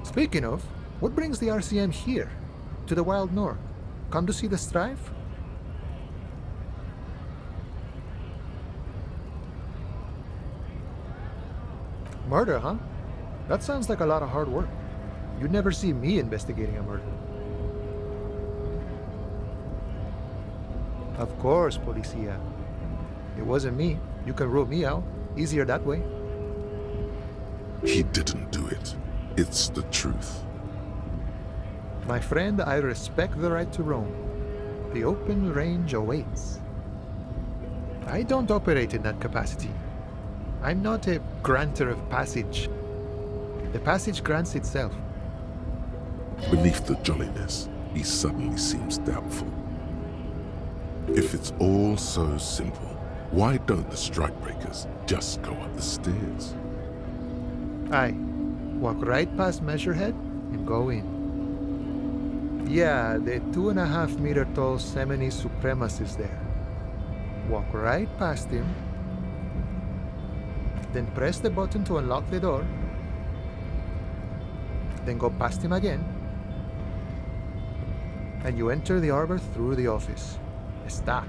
Speaking of, what brings the RCM here, to the wild north? Come to see the strife? Murder, huh? That sounds like a lot of hard work. You'd never see me investigating a murder. Of course, Policia. It wasn't me. You can rule me out. Easier that way. He didn't do it. It's the truth. My friend, I respect the right to roam. The open range awaits. I don't operate in that capacity. I'm not a granter of passage. The passage grants itself. Beneath the jolliness, he suddenly seems doubtful. If it's all so simple, why don't the strikebreakers just go up the stairs? Aye. Walk right past Measurehead and go in. Yeah, the 2.5-meter tall Semini supremacist there. Walk right past him, then press the button to unlock the door, then go past him again, and you enter the arbor through the office. Está.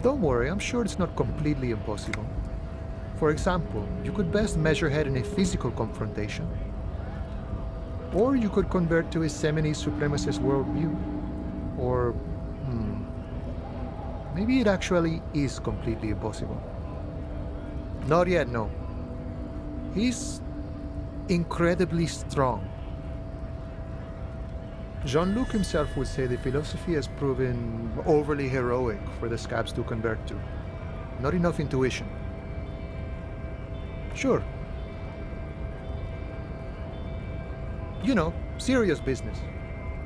Don't worry, I'm sure it's not completely impossible. For example, you could best Measurehead in a physical confrontation. Or you could convert to a Semini supremacist worldview. Or, maybe it actually is completely impossible. Not yet, no. He's incredibly strong. Jean-Luc himself would say the philosophy has proven overly heroic for the scabs to convert to. Not enough intuition. Sure. You know, serious business.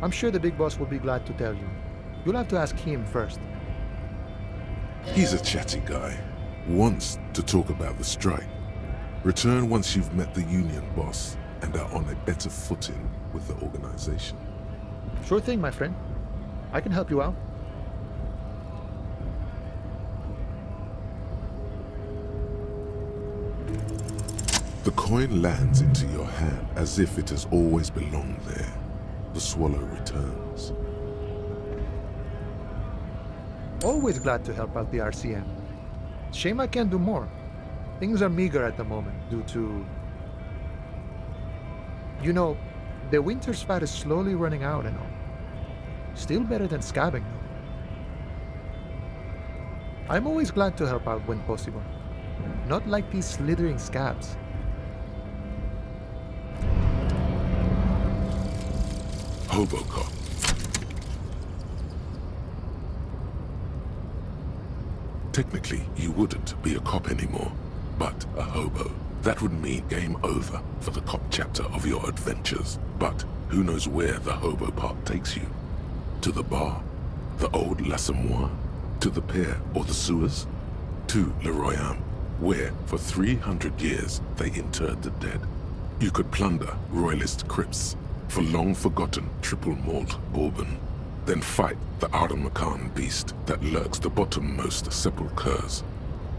I'm sure the big boss will be glad to tell you. You'll have to ask him first. He's a chatty guy. Wants to talk about the strike. Return once you've met the union boss and are on a better footing with the organization. Sure thing, my friend. I can help you out. The coin lands into your hand as if it has always belonged there. The swallow returns. Always glad to help out the RCM. Shame I can't do more. Things are meager at the moment due to... You know, the winter's fat is slowly running out and all. Still better than scabbing, though. I'm always glad to help out when possible. Not like these slithering scabs. Hobocop. Technically, you wouldn't be a cop anymore, but a hobo. That would mean game over for the cop chapter of your adventures. But who knows where the hobo part takes you? To the bar? The old l'Assommoir? To the pier or the sewers? To Le Royaume, where for 300 years they interred the dead. You could plunder royalist crypts for long-forgotten triple malt bourbon, then fight the Aramakan beast that lurks the bottommost sepulchres.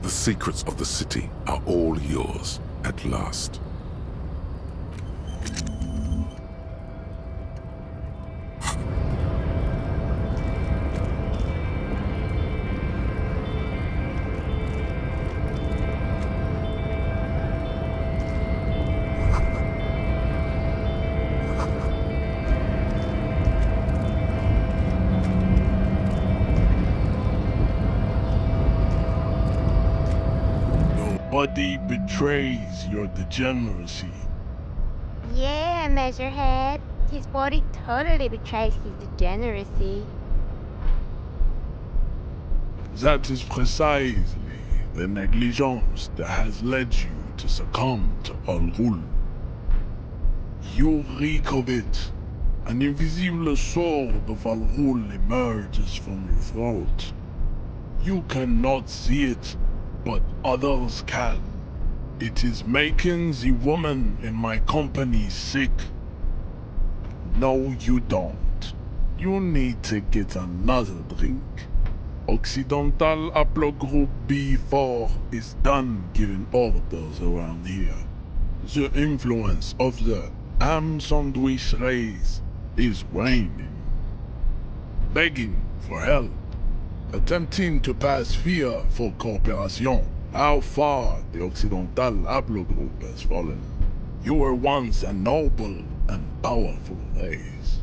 The secrets of the city are all yours at last. body betrays your degeneracy. Yeah, Measurehead. His body totally betrays his degeneracy. That is precisely the negligence that has led you to succumb to Al-Ghul. You reek of it. An invisible sword of Al-Ghul emerges from your throat. You cannot see it, but others can. It is making the woman in my company sick. No, you don't. You need to get another drink. Occidental Haplogroup B4 is done giving orders around here. The influence of the ham sandwich race is waning. Begging for help. Attempting to pass fear for cooperation. How far the Occidental Haplogroup has fallen. You were once a noble and powerful race.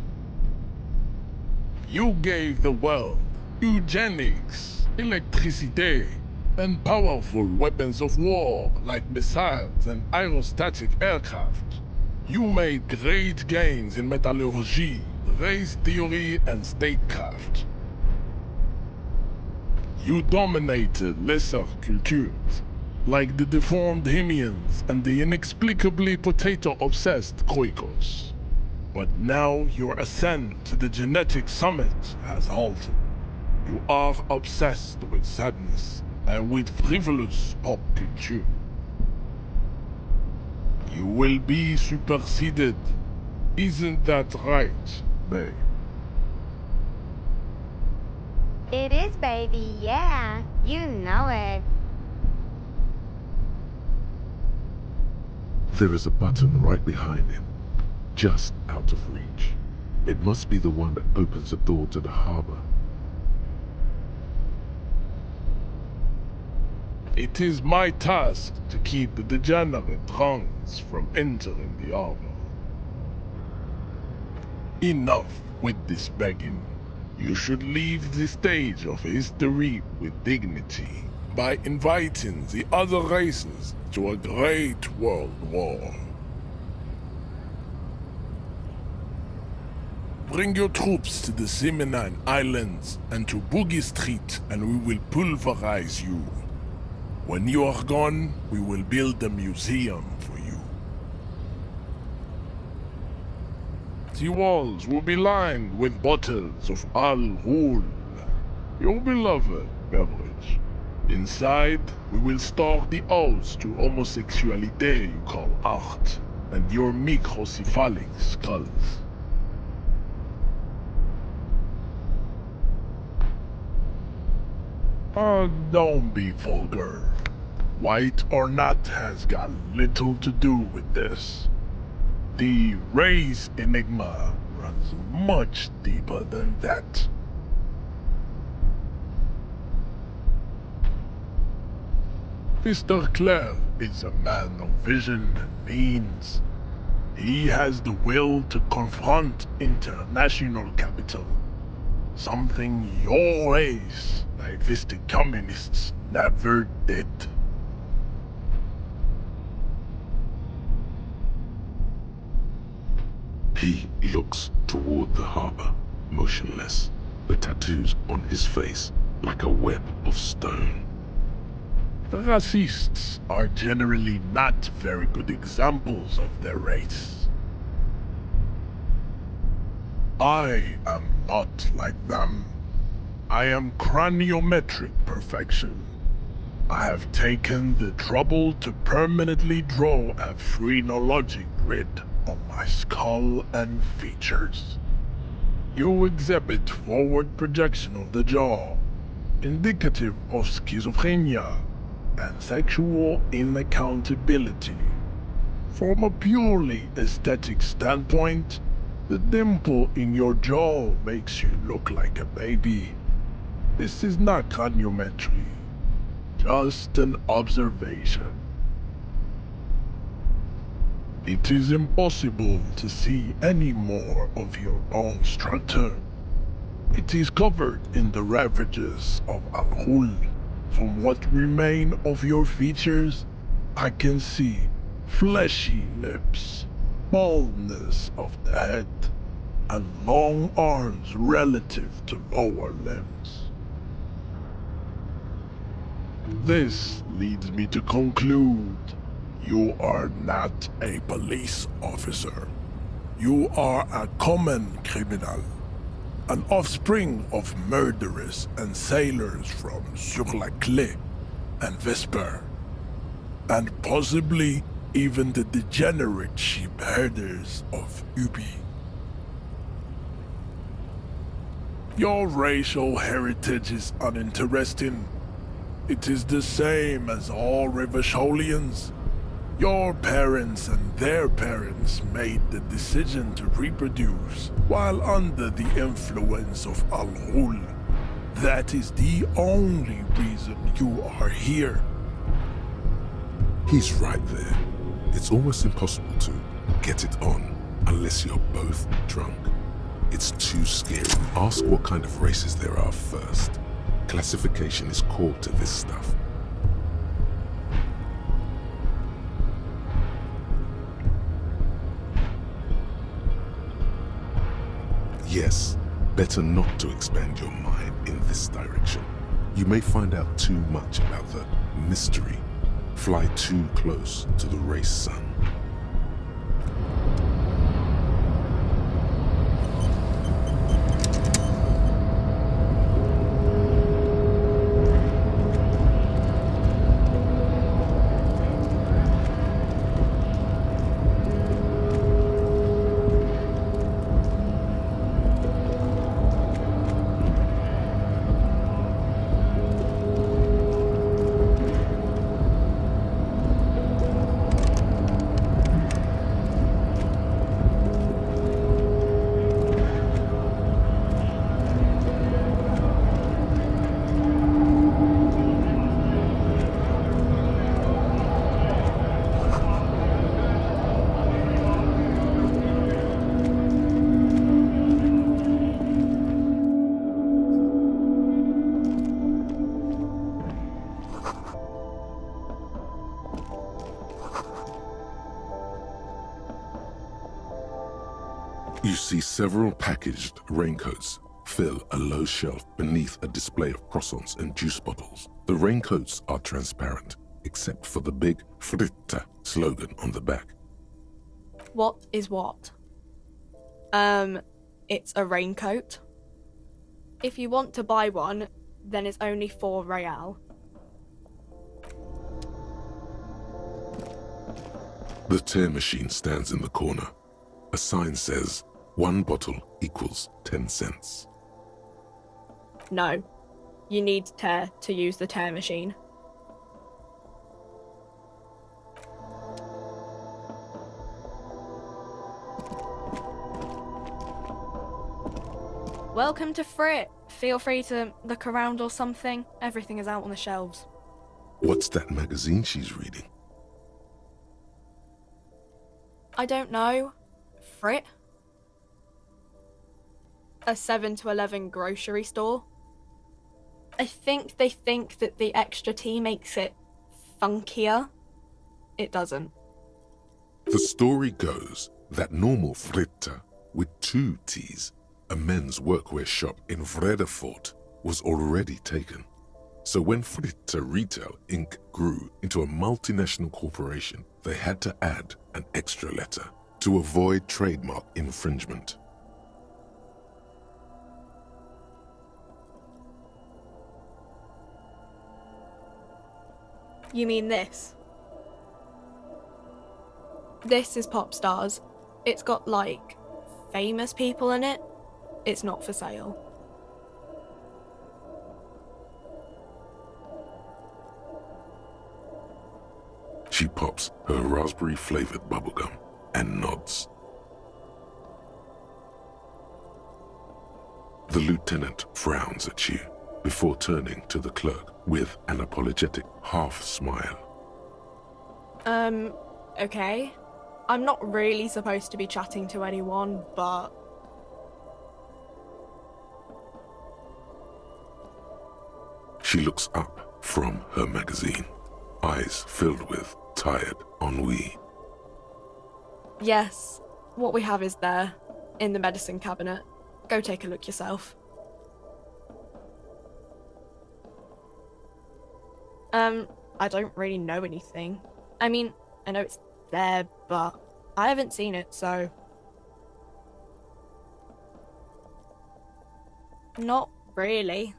You gave the world eugenics, electricity, and powerful weapons of war like missiles and aerostatic aircraft. You made great gains in metallurgy, race theory, and statecraft. You dominated lesser cultures, like the deformed Hemians and the inexplicably potato-obsessed Quakers. But now your ascent to the genetic summit has halted. You are obsessed with sadness and with frivolous pop culture. You will be superseded. Isn't that right, babe? It is, baby, yeah. You know it. There is a button right behind him, just out of reach. It must be the one that opens the door to the harbor. It is my task to keep the degenerate drunks from entering the harbor. Enough with this begging. You should leave the stage of history with dignity by inviting the other races to a great world war. Bring your troops to the Seminine Islands and to Boogie Street, and we will pulverize you. When you are gone, we will build a museum for you. The walls will be lined with bottles of Al-Ghul, your beloved beverage. Inside, we will store the odes to homosexuality you call art, and your microcephalic skulls. Don't be vulgar. White or not has got little to do with this. The race enigma runs much deeper than that. Mr. Clare is a man of vision and means. He has the will to confront international capital. Something your race, naivistic communists, never did. He looks toward the harbor, motionless, the tattoos on his face like a web of stone. Racists are generally not very good examples of their race. I am not like them. I am craniometric perfection. I have taken the trouble to permanently draw a phrenologic grid on my skull and features. You exhibit forward projection of the jaw, indicative of schizophrenia and sexual inaccountability. From a purely aesthetic standpoint, the dimple in your jaw makes you look like a baby. This is not craniometry, just an observation. It is impossible to see any more of your own structure. It is covered in the ravages of Al-Ghul. From what remain of your features, I can see fleshy lips, baldness of the head, and long arms relative to lower limbs. This leads me to conclude you are not a police officer. You are a common criminal, an offspring of murderers and sailors from Sur la Clé and Vesper, and possibly even the degenerate sheep herders of Ubi. Your racial heritage is uninteresting. It is the same as all Revacholians. Your parents and their parents made the decision to reproduce while under the influence of Al-Ghul. That is the only reason you are here. He's right there. It's almost impossible to get it on unless you're both drunk. It's too scary. Ask what kind of races there are first. Classification is core to this stuff. Yes, better not to expand your mind in this direction. You may find out too much about the mystery. Fly too close to the race sun. You see several packaged raincoats fill a low shelf beneath a display of croissants and juice bottles. The raincoats are transparent, except for the big Fritta slogan on the back. What is what? It's a raincoat. If you want to buy one, then it's only 4 real. The tear machine stands in the corner. A sign says, 1 bottle equals 10 cents. No. You need tear to use the tear machine. Welcome to Frit. Feel free to look around or something. Everything is out on the shelves. What's that magazine she's reading? I don't know. Frit? A 7 to 11 grocery store. I think they think that the extra tea makes it funkier. It doesn't. The story goes that normal Fritta with 2 T's, a men's workwear shop in Revachol, was already taken. So when Fritta Retail Inc. grew into a multinational corporation, they had to add an extra letter to avoid trademark infringement. You mean this? This is Pop Stars. It's got, like, famous people in it. It's not for sale. She pops her raspberry-flavored bubblegum and nods. The lieutenant frowns at you before turning to the clerk with an apologetic half-smile. Okay. I'm not really supposed to be chatting to anyone, but... She looks up from her magazine, eyes filled with tired ennui. Yes, what we have is there, in the medicine cabinet. Go take a look yourself. I don't really know anything. I mean, I know it's there, but I haven't seen it, so... Not really.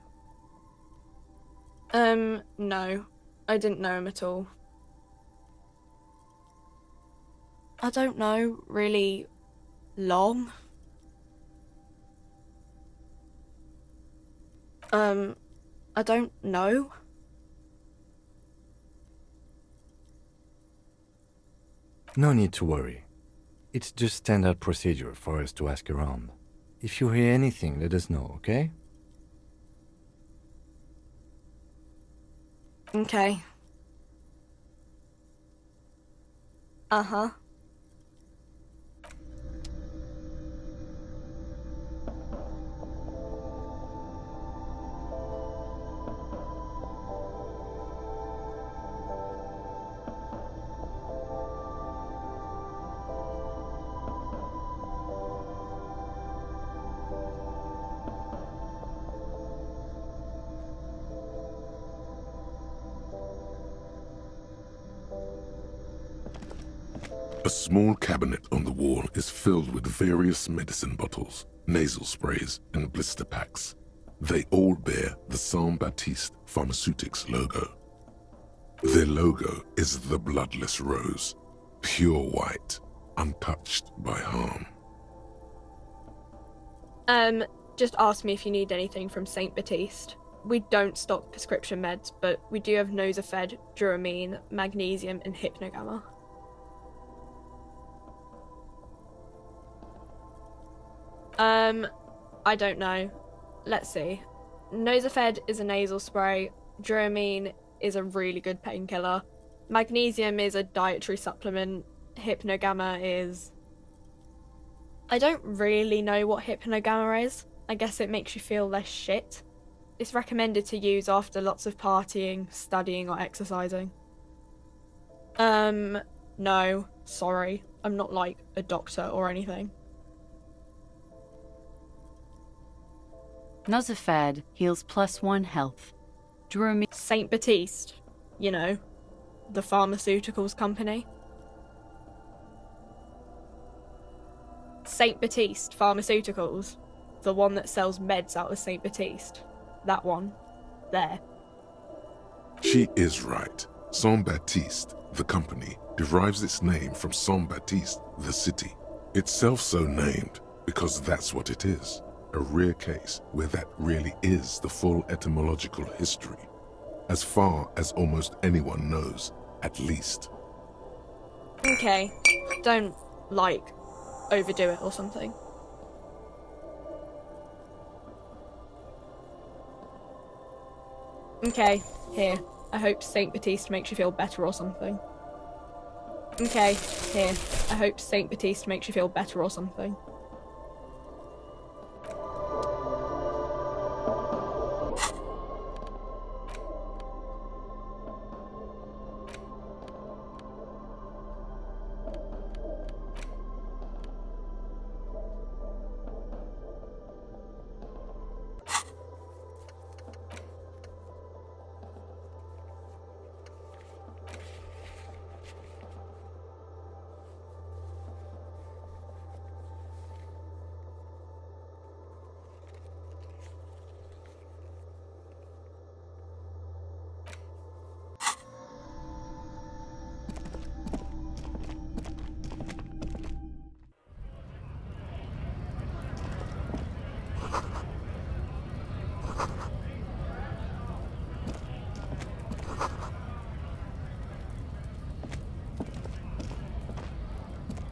No. I didn't know him at all. I don't know, really long. I don't know. No need to worry. It's just standard procedure for us to ask around. If you hear anything, let us know, okay? Okay. Uh-huh. A small cabinet on the wall is filled with various medicine bottles, nasal sprays, and blister packs. They all bear the Saint-Baptiste Pharmaceutics logo. Their logo is the bloodless rose, pure white, untouched by harm. Just ask me if you need anything from Saint Baptiste. We don't stock prescription meds, but we do have Nosafed, Duramine, magnesium, and hypnogamma. I don't know. Let's see. Nosafed is a nasal spray. Duramine is a really good painkiller. Magnesium is a dietary supplement. Hypnogamma is... I don't really know what hypnogamma is. I guess it makes you feel less shit. It's recommended to use after lots of partying, studying, or exercising. No. Sorry. I'm not like a doctor or anything. Nosafed heals +1 health. Duramine... Saint Baptiste. You know, the pharmaceuticals company. Saint Baptiste Pharmaceuticals. The one that sells meds out of Saint Baptiste. That one. There. She is right. Saint-Baptiste, the company, derives its name from Saint-Baptiste, the city. Itself so named because that's what it is. A rare case where that really is the full etymological history. As far as almost anyone knows, at least. Okay. Don't, like, overdo it or something. Okay, here. I hope Saint Baptiste makes you feel better or something. Okay, here. I hope Saint Baptiste makes you feel better or something.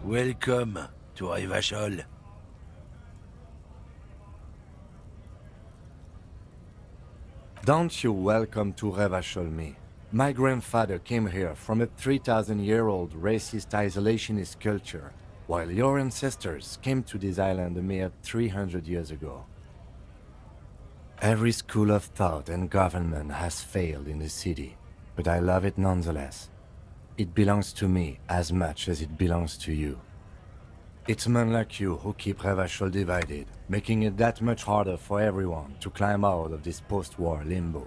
Welcome to Revachol. Don't you welcome to Revachol me. My grandfather came here from a 3,000-year-old racist isolationist culture, while your ancestors came to this island a mere 300 years ago. Every school of thought and government has failed in the city, but I love it nonetheless. It belongs to me as much as it belongs to you. It's men like you who keep Revachol divided, making it that much harder for everyone to climb out of this post-war limbo.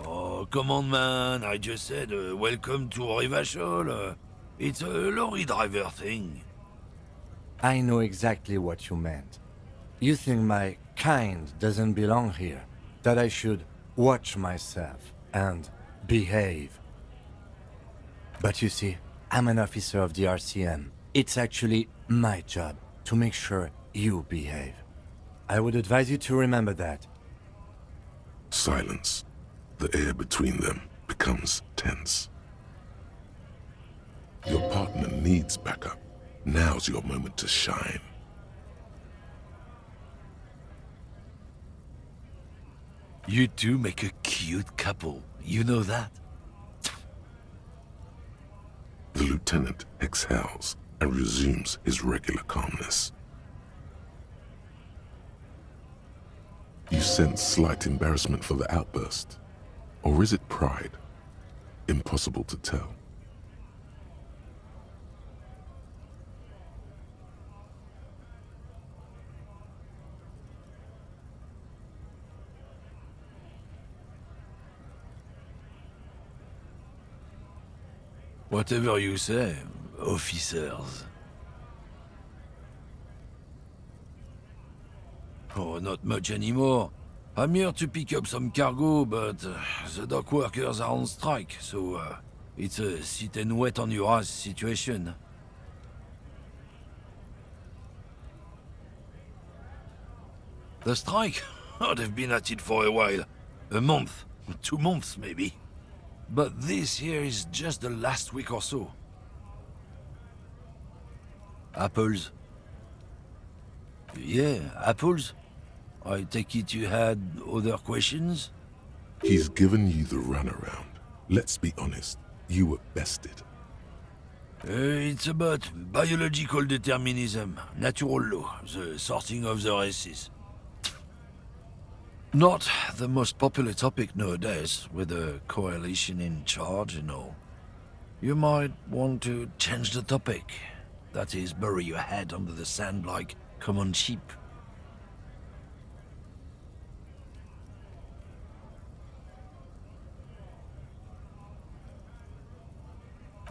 Oh, come on, man. I just said welcome to Revachol. It's a lorry driver thing. I know exactly what you meant. You think my kind doesn't belong here, that I should watch myself and behave. But you see, I'm an officer of the RCM. It's actually my job to make sure you behave. I would advise you to remember that. Silence. The air between them becomes tense. Your partner needs backup. Now's your moment to shine. You two make a cute couple. You know that? The lieutenant exhales and resumes his regular calmness. You sense slight embarrassment for the outburst. Or is it pride? Impossible to tell. Whatever you say, officers. Oh, not much anymore. I'm here to pick up some cargo, but the dock workers are on strike, so it's a sit and wait on your ass situation. The strike? Oh, they've been at it for a while. A month, 2 months maybe. But this here is just the last week or so. Apples? Yeah, apples? I take it you had other questions? He's given you the runaround. Let's be honest, you were bested. It's about biological determinism, natural law, the sorting of the races. Not the most popular topic nowadays, with the coalition in charge and all. You might want to change the topic. That is, bury your head under the sand like common sheep.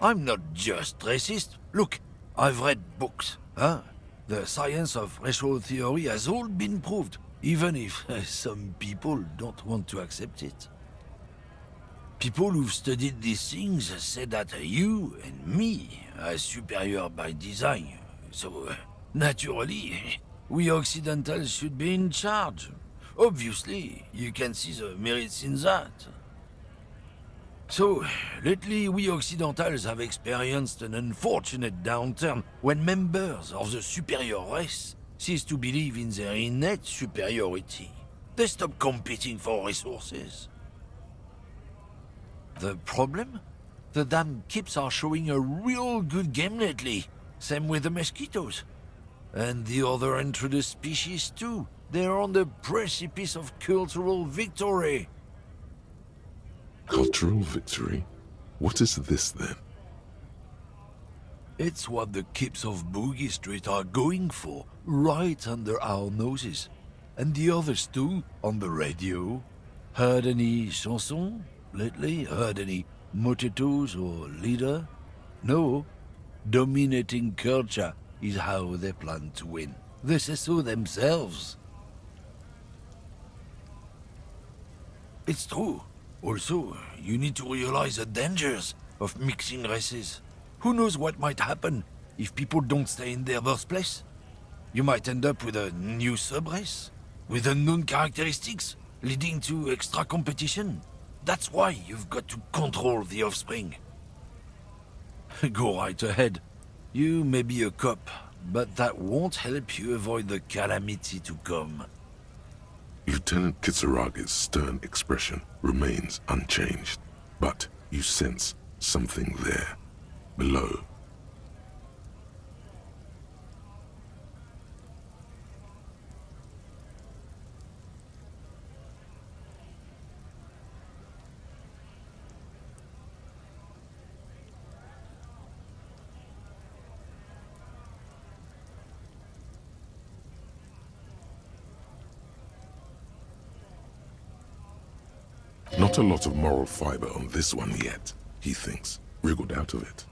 I'm not just racist. Look, I've read books, huh? The science of racial theory has all been proved, even if some people don't want to accept it. People who've studied these things say that you and me are superior by design. So, naturally, we Occidentals should be in charge. Obviously, you can see the merits in that. So, lately we Occidentals have experienced an unfortunate downturn when members of the superior race cease to believe in their innate superiority. They stop competing for resources. The problem? The damn kips are showing a real good game lately. Same with the mosquitoes. And the other introduced species too. They're on the precipice of cultural victory. Cultural victory? What is this then? It's what the kips of Boogie Street are going for, right under our noses. And the others too, on the radio. Heard any chansons lately? Heard any motetos or leader? No. Dominating culture is how they plan to win. They say so themselves. It's true. Also, you need to realize the dangers of mixing races. Who knows what might happen if people don't stay in their birthplace? You might end up with a new sub-race, with unknown characteristics, leading to extra competition. That's why you've got to control the offspring. Go right ahead. You may be a cop, but that won't help you avoid the calamity to come. Lieutenant Kitsuraga's stern expression remains unchanged, but you sense something there, below. Not a lot of moral fiber on this one yet, he thinks, wriggled out of it.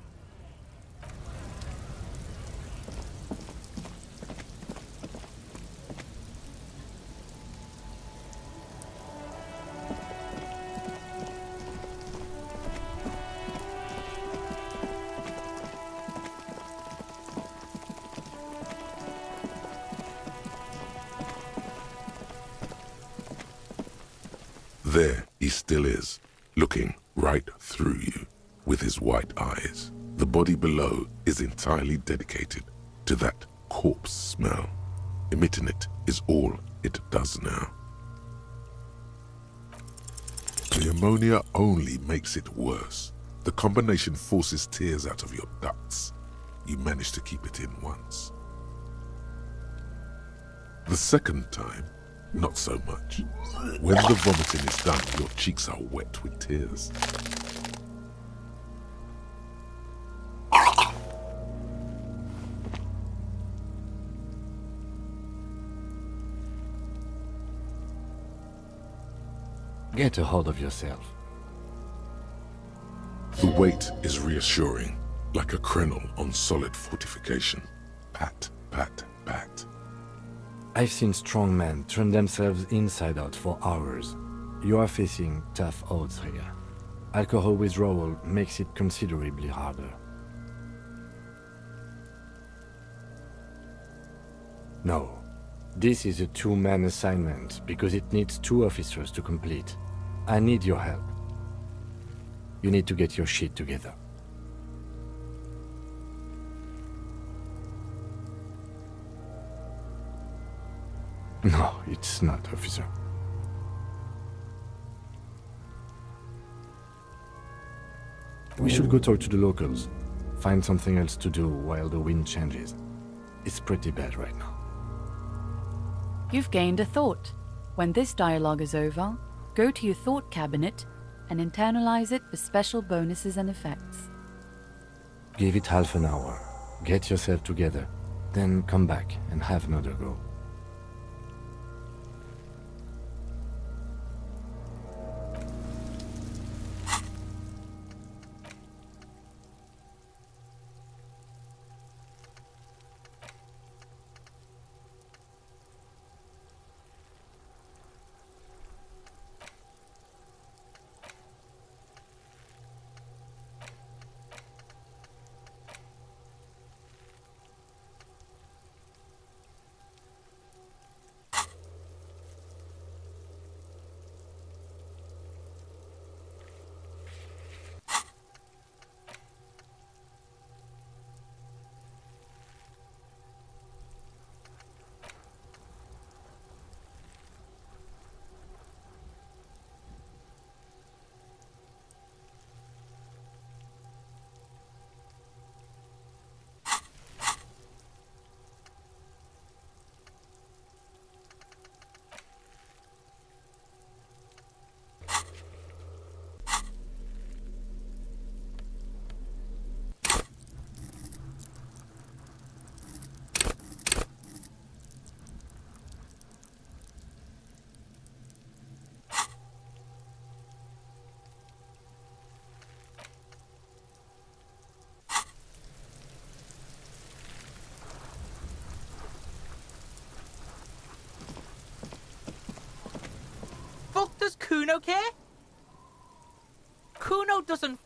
There he still is, looking right through you with his white eyes. The body below is entirely dedicated to that corpse smell. Emitting it is all it does now. The ammonia only makes it worse. The combination forces tears out of your ducts. You manage to keep it in once. The second time, not so much. When the vomiting is done, your cheeks are wet with tears. Get a hold of yourself. The weight is reassuring, like a crenel on solid fortification. Pat, pat, pat. I've seen strong men turn themselves inside out for hours. You are facing tough odds here. Alcohol withdrawal makes it considerably harder. No, this is a two-man assignment because it needs 2 officers to complete. I need your help. You need to get your shit together. No, it's not, officer. We should go talk to the locals. Find something else to do while the wind changes. It's pretty bad right now. You've gained a thought. When this dialogue is over, go to your thought cabinet and internalize it for special bonuses and effects. Give it half an hour. Get yourself together. Then come back and have another go. Fuck does Kuno care? Kuno doesn't